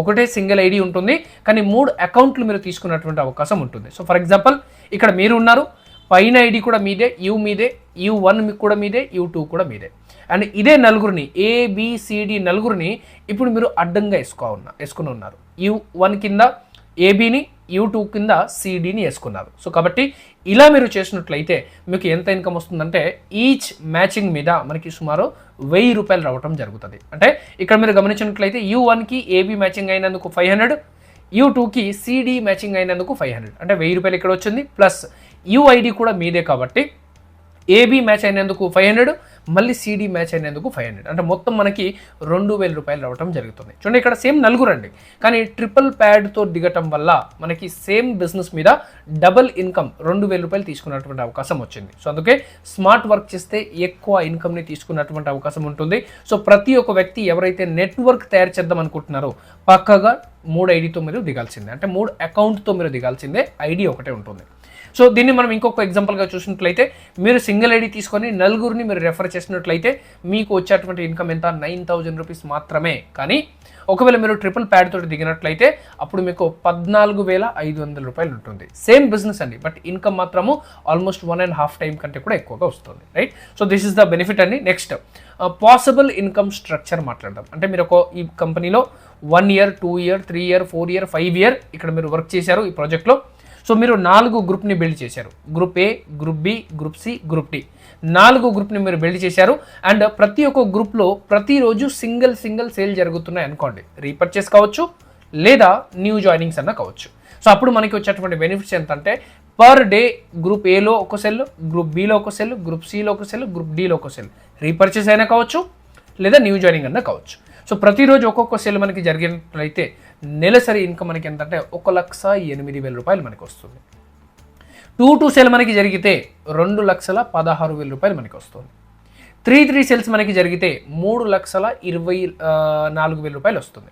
ఒకటే సింగిల్ ఐడి ఉంటుంది, కానీ 3 అకౌంట్లు మీరు తీసుకున్నటువంటి అవకాశం ఉంటుంది. సో ఫర్ ఎగ్జాంపుల్ ఇక్కడ మీరు ఉన్నారు, పైన ఐడి కూడా మీదే, యూ మీదే, U1 కూడా మీదే, U2 కూడా మీదే. అండ్ ఇదే నలుగురిని ఏబిసిడి నలుగురిని ఇప్పుడు మీరు అడ్డంగా వేసుకుని ఉన్నారు. U1 కింద ఏబిని, U2 కింద సిడిని వేసుకున్నారు. సో కాబట్టి ఇలా మీరు చేసినట్లయితే మీకు ఎంత ఇన్కమ్ వస్తుందంటే ఈచ్ మ్యాచింగ్ మీద మనకి సుమారు 1,000 రూపాయలు రావటం జరుగుతుంది. అంటే ఇక్కడ మీరు గమనించినట్లయితే U1కి ఏబి మ్యాచింగ్ అయినందుకు 500, U2కి సిడి మ్యాచింగ్ అయినందుకు 500, అంటే 1,000 రూపాయలు ఇక్కడ వచ్చింది. ప్లస్ యుఐడి కూడా మీదే కాబట్టి ఏబి మ్యాచ్ అయినందుకు 500, మళ్ళీ సిడి మ్యాచ్ అయినందుకు 500, అంటే మొత్తం మనకి 2,000 రూపాయలు రావడం జరుగుతుంది. చూడండి ఇక్కడ సేమ్ నలుగురు అండి, కానీ ట్రిపుల్ ప్యాడ్తో దిగటం వల్ల మనకి సేమ్ బిజినెస్ మీద డబుల్ ఇన్కమ్ 2,000 రూపాయలు తీసుకున్నటువంటి అవకాశం వచ్చింది. సో అందుకే స్మార్ట్ వర్క్ చేస్తే ఎక్కువ ఇన్కమ్ని తీసుకున్నటువంటి అవకాశం ఉంటుంది. సో ప్రతి ఒక్క వ్యక్తి ఎవరైతే నెట్వర్క్ తయారు చేద్దాం అనుకుంటున్నారో పక్కగా 3 ఐడితో మీరు దిగాల్సిందే, అంటే 3 అకౌంట్తో మీరు దిగాల్సిందే, ఐడి ఒకటే ఉంటుంది. సో దీన్ని మనం ఇంకొక ఎగ్జాంపుల్గా చూసినట్లయితే మీరు సింగిల్ ఐడి తీసుకొని నలుగురిని మీరు రెఫర్ చేసినట్లయితే మీకు వచ్చేటువంటి ఇన్కమ్ ఎంత 9,000 రూపీస్ మాత్రమే. కానీ ఒకవేళ మీరు ట్రిపుల్ ప్యాడ్ తోటి దిగినట్లయితే అప్పుడు మీకు 14,500 రూపాయలు ఉంటుంది. సేమ్ బిజినెస్ అండి, బట్ ఇన్కమ్ మాత్రము ఆల్మోస్ట్ 1.5 టైం కంటే కూడా ఎక్కువగా వస్తుంది. Right, so this is the benefit అండి. నెక్స్ట్ పాసిబుల్ ఇన్కమ్ స్ట్రక్చర్ మాట్లాడదాం. అంటే మీరు ఈ కంపెనీలో 1 year 2 year 3 year 4 year 5 year ఇక్కడ మీరు వర్క్ చేశారు ఈ ప్రాజెక్ట్లో. సో మీరు 4 గ్రూప్ని బిల్డ్ చేశారు, group A, group B, group C, group D, 4 గ్రూప్ని మీరు బిల్డ్ చేశారు. అండ్ ప్రతి ఒక్క గ్రూప్లో ప్రతిరోజు సింగిల్ సేల్ జరుగుతున్నాయి అనుకోండి, రీపర్చేస్ కావచ్చు లేదా న్యూ జాయినింగ్స్ అన్న కావచ్చు. సో అప్పుడు మనకి వచ్చేటువంటి బెనిఫిట్స్ ఏంటంటే పర్ డే గ్రూప్ ఏలో ఒక సెల్, గ్రూప్ బిలో ఒక సెల్, గ్రూప్ సిలో ఒక సెల్, గ్రూప్ డిలో ఒక సెల్ రీపర్చేస్ అయినా కావచ్చు లేదా న్యూ జాయినింగ్ అన్న కావచ్చు. సో ప్రతిరోజు ఒక్కొక్క సెల్ మనకి జరిగినట్లయితే నెలసరి ఇన్కమ్ మనకి ఎంతంటే 1,08,000 రూపాయలు మనకి వస్తుంది. 2 సెల్ మనకి జరిగితే 2,16,000 రూపాయలు మనకి వస్తుంది. 3 సెల్స్ మనకి జరిగితే 3,24,000 రూపాయలు వస్తుంది.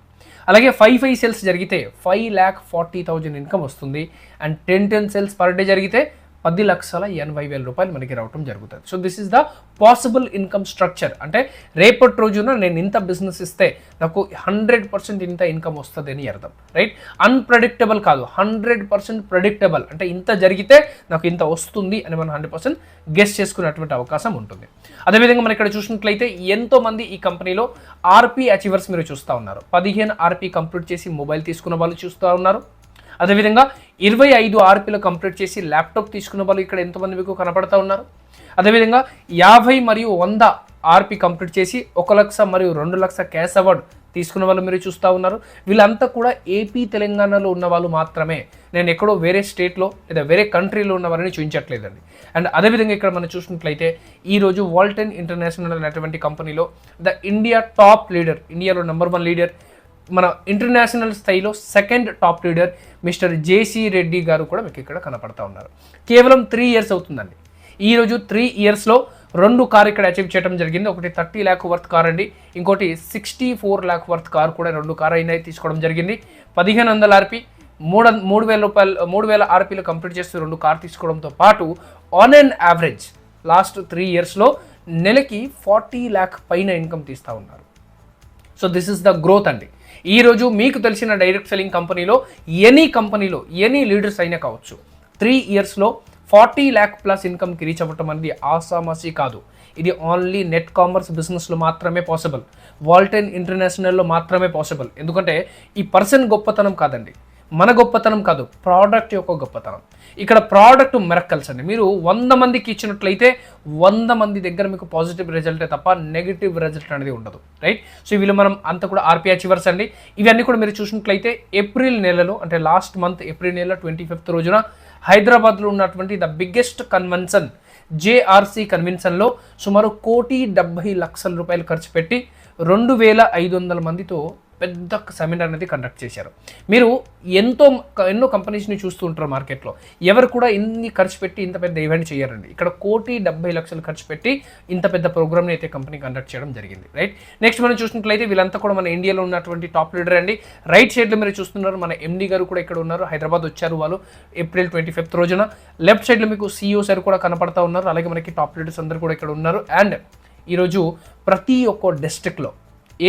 అలాగే 5 సెల్స్ జరిగితే 5,40,000 ఇన్కమ్ వస్తుంది. అండ్ 10 సెల్స్ పర్ డే జరిగితే 10,80,000 రూపాయలు మనకి రావటం జరుగుతుంది. So this is the possible income structure. అంటే రేపటి రోజున నేను ఇంత బిజినెస్ ఇస్తే నాకు 100% ఇంత ఇన్కమ్ వస్తుంది అని అర్థం, రైట్? అన్ప్రెడిక్టబుల్ కాదు, 100% ప్రెడిక్టబుల్. అంటే ఇంత జరిగితే నాకు ఇంత వస్తుంది అని మనం 100% గెస్ చేసుకునేటువంటి అవకాశం ఉంటుంది. అదేవిధంగా మనం ఇక్కడ చూసినట్లయితే ఎంతో మంది ఈ కంపెనీలో ఆర్పీ అచీవర్స్ మీరు చూస్తూ ఉన్నారు. 15 ఆర్పీ కంప్లీట్ చేసి మొబైల్ తీసుకున్న వాళ్ళు చూస్తూ ఉన్నారు. అదేవిధంగా 25 ఆర్పీలు కంప్లీట్ చేసి ల్యాప్టాప్ తీసుకున్న వాళ్ళు ఇక్కడ ఎంతమంది మీకు కనపడతా ఉన్నారు. అదేవిధంగా 50 మరియు 100 ఆర్పీ కంప్లీట్ చేసి 1 లక్ష మరియు 2 లక్షల క్యాష్ అవార్డు తీసుకున్న వాళ్ళు మీరు చూస్తూ ఉన్నారు. వీళ్ళంతా కూడా ఏపీ తెలంగాణలో ఉన్న వాళ్ళు మాత్రమే. నేను ఎక్కడో వేరే స్టేట్లో లేదా వేరే కంట్రీలో ఉన్న వారిని చూపించట్లేదండి. అండ్ అదేవిధంగా ఇక్కడ మనం చూసినట్లయితే ఈరోజు వాల్టన్ ఇంటర్నేషనల్ అనేటువంటి కంపెనీలో ద ఇండియా టాప్ లీడర్, ఇండియాలో నంబర్ 1 లీడర్, మన ఇంటర్నేషనల్ స్థాయిలో సెకండ్ టాప్ లీడర్ మిస్టర్ జేసీ రెడ్డి గారు కూడా మీకు ఇక్కడ కనపడతా ఉన్నారు. కేవలం 3 ఇయర్స్ అవుతుందండి. ఈరోజు 3 ఇయర్స్లో 2 కార్ ఇక్కడ అచీవ్ చేయడం జరిగింది. ఒకటి 30 lakh వర్త్ కార్ అండి, ఇంకోటి 64 lakh వర్త్ కార్ కూడా 2 కార్ అయినా తీసుకోవడం జరిగింది. 1500 ఆర్పీ, 3,000 రూపాయలు 3,000 ఆర్పీలు కంప్లీట్ చేస్తూ 2 కార్ తీసుకోవడంతో పాటు ఆన్ అండ్ యావరేజ్ లాస్ట్ 3 ఇయర్స్లో నెలకి 40 lakh పైన ఇన్కమ్ తీస్తూ ఉన్నారు. So this is the growth అండి. ఈరోజు మీకు తెలిసిన డైరెక్ట్ సెల్లింగ్ కంపెనీలో ఎనీ లీడర్స్ అయినా కావచ్చు, 3 ఇయర్స్లో 40 lakh ప్లస్ ఇన్కమ్కి రీచ్ అవ్వటం అనేది ఆసామాసి కాదు. ఇది ఓన్లీ నెట్ కామర్స్ బిజినెస్లో మాత్రమే పాసిబుల్, వాల్టన్ ఇంటర్నేషనల్లో మాత్రమే పాసిబుల్. ఎందుకంటే ఈ పర్సన్ గొప్పతనం కాదండి, మన గొప్పతనం కాదు, ప్రోడక్ట్ యొక్క గొప్పతనం. ఇక్కడ ప్రోడక్ట్ మిరకల్స్ అండి. మీరు 100 మందికి ఇచ్చినట్లయితే 100 మంది దగ్గర మీకు పాజిటివ్ రిజల్టే తప్ప నెగిటివ్ రిజల్ట్ అనేది ఉండదు, రైట్? సో వీళ్ళు మనం అంతా కూడా ఆర్పీ అచీవర్స్ అండి. ఇవన్నీ కూడా మీరు చూసినట్లయితే ఏప్రిల్ నెలలో, అంటే లాస్ట్ మంత్ ఏప్రిల్ నెల 25th రోజున హైదరాబాద్లో ఉన్నటువంటి ద బిగ్గెస్ట్ కన్వెన్షన్ జేఆర్సీ కన్వెన్షన్లో సుమారు 1,70,00,000 రూపాయలు ఖర్చు పెట్టి 2,500 మందితో పెద్ద సెమినార్ అనేది కండక్ట్ చేశారు. మీరు ఎన్నో కంపెనీస్ని చూస్తూ ఉంటారు మార్కెట్లో, ఎవరు కూడా ఇన్ని ఖర్చు పెట్టి ఇంత పెద్ద ఈవెంట్ చేయరండి. ఇక్కడ 1,70,00,000 ఖర్చు పెట్టి ఇంత పెద్ద ప్రోగ్రామ్ని అయితే కంపెనీ కండక్ట్ చేయడం జరిగింది, రైట్? నెక్స్ట్ మనం చూసినట్లయితే వీళ్ళంతా కూడా మన ఇండియాలో ఉన్నటువంటి టాప్ లీడర్ అండి. రైట్ సైడ్లో మీరు చూస్తున్నారు మన ఎండి గారు కూడా ఇక్కడ ఉన్నారు, హైదరాబాద్ వచ్చారు వాళ్ళు ఏప్రిల్ 25th రోజున. లెఫ్ట్ సైడ్లో మీకు సిఇఓ సార్ కూడా కనపడతా ఉన్నారు, అలాగే మనకి టాప్ లీడర్స్ అందరూ కూడా ఇక్కడ ఉన్నారు. అండ్ ఈరోజు ప్రతి ఒక్క డిస్ట్రిక్ట్లో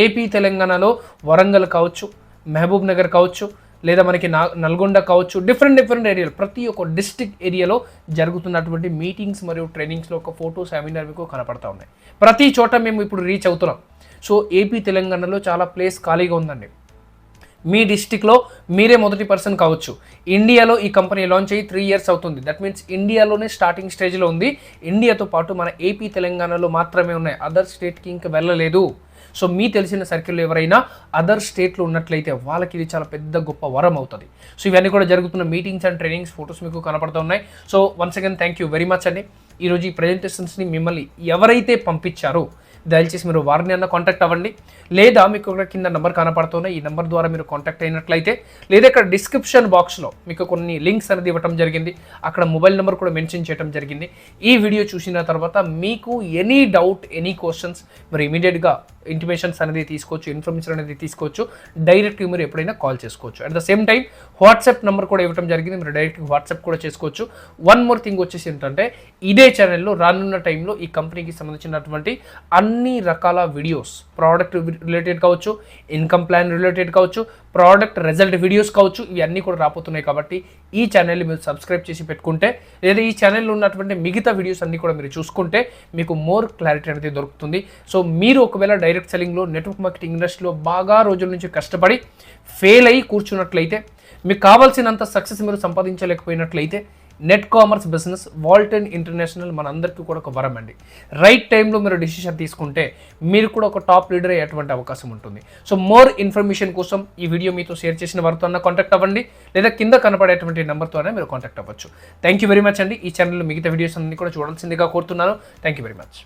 ఏపీ తెలంగాణలో వరంగల్ కావచ్చు, మహబూబ్ నగర్ కావచ్చు, లేదా మనకి నల్గొండ కావచ్చు, డిఫరెంట్ ఏరియాలు ప్రతి ఒక్క డిస్ట్రిక్ట్ ఏరియాలో జరుగుతున్నటువంటి మీటింగ్స్ మరియు ట్రైనింగ్స్లో ఒక ఫోటో సెమినార్ మీకు కనపడతా ఉన్నాయి. ప్రతి చోట మేము ఇప్పుడు రీచ్ అవుతున్నాం. సో ఏపీ తెలంగాణలో చాలా ప్లేస్ ఖాళీగా ఉందండి. మీ డిస్టిక్లో మీరే మొదటి పర్సన్ కావచ్చు. ఇండియాలో ఈ కంపెనీ లాంచ్ అయ్యి 3 ఇయర్స్ అవుతుంది. దట్ మీన్స్ ఇండియాలోనే స్టార్టింగ్ స్టేజ్లో ఉంది. ఇండియాతో పాటు మన ఏపీ తెలంగాణలో మాత్రమే ఉన్నాయి, అదర్ స్టేట్కి ఇంకా వెళ్ళలేదు. సో మీ తెలిసిన సర్కిల్లో ఎవరైనా అదర్ స్టేట్లో ఉన్నట్లయితే వాళ్ళకి ఇది చాలా పెద్ద గొప్ప వరం అవుతుంది. సో ఇవన్నీ కూడా జరుగుతున్న మీటింగ్స్ అండ్ ట్రైనింగ్స్ ఫొటోస్ మీకు కనపడుతూ ఉన్నాయి. So once again thank you very much అండి. ఈరోజు ఈ ప్రజెంటేషన్స్ని మిమ్మల్ని ఎవరైతే పంపించారో దయచేసి మీరు వారిని అన్న కాంటాక్ట్ అవ్వండి, లేదా మీకు ఒక కింద నెంబర్ కనపడుతున్నాయి, ఈ నెంబర్ ద్వారా మీరు కాంటాక్ట్ అయినట్లయితే, లేదా ఇక్కడ డిస్క్రిప్షన్ బాక్స్లో మీకు కొన్ని లింక్స్ అనేది ఇవ్వడం జరిగింది, అక్కడ మొబైల్ నెంబర్ కూడా మెన్షన్ చేయడం జరిగింది. ఈ వీడియో చూసిన తర్వాత మీకు ఎనీ డౌట్, ఎనీ క్వశ్చన్స్ మీరు ఇమీడియట్గా ఇంటిమేషన్స్ అనేది తీసుకోవచ్చు, ఇన్ఫర్మేషన్ అనేది తీసుకోవచ్చు, డైరెక్ట్గా మీరు ఎప్పుడైనా కాల్ చేసుకోవచ్చు. At the same time WhatsApp number కూడా ఇవ్వడం జరిగింది, మీరు డైరెక్ట్గా వాట్సాప్ కూడా చేసుకోవచ్చు. వన్ మోర్ థింగ్ వచ్చేసి ఏంటంటే ఇదే ఛానల్లో రానున్న టైంలో ఈ కంపెనీకి సంబంధించినటువంటి అన్ని రకాల వీడియోస్, ప్రోడక్ట్ రిలేటెడ్ కావచ్చు, ఇన్కమ్ ప్లాన్ రిలేటెడ్ కావచ్చు, ప్రోడక్ట్ రిజల్ట్ వీడియోస్ కావచ్చు, ఇవన్నీ కూడా రాబోతున్నాయి. కాబట్టి ఈ ఛానల్ని మీరు సబ్స్క్రైబ్ చేసి పెట్టుకుంటే, లేదా ఈ ఛానల్లో ఉన్నటువంటి మిగతా వీడియోస్ అన్నీ కూడా మీరు చూసుకుంటే మీకు మోర్ క్లారిటీ అనేది దొరుకుతుంది. సో మీరు ఒకవేళ డైరెక్ట్ సెల్లింగ్లో, నెట్వర్క్ మార్కెటింగ్ ఇండస్ట్రీలో బాగా రోజుల నుంచి కష్టపడి ఫెయిల్ అయ్యి కూర్చున్నట్లయితే, మీకు కావాల్సినంత సక్సెస్ మీరు సంపాదించలేకపోయినట్లయితే, net commerce business Walton International మనందరికీ కూడా ఒక వరం అండి. రైట్ టైంలో మీరు డిసిషన్ తీసుకుంటే మీరు కూడా ఒక టాప్ లీడర్ అయ్యేటువంటి అవకాశం ఉంటుంది. సో మోర్ ఇన్ఫర్మేషన్ కోసం ఈ వీడియో మీతో షేర్ చేసిన వారితో అన్న కాంటాక్ట్ అవ్వండి, లేదా కింద కనపడేటువంటి నెంబర్తోనే మీరు కాంటాక్ట్ అవ్వచ్చు. థ్యాంక్ యూ వెరీ మచ్ అండి. ఈ ఛానల్లో మిగతా వీడియోస్ అన్ని కూడా చూడాల్సిందిగా కోరుతున్నాను. Thank you very much.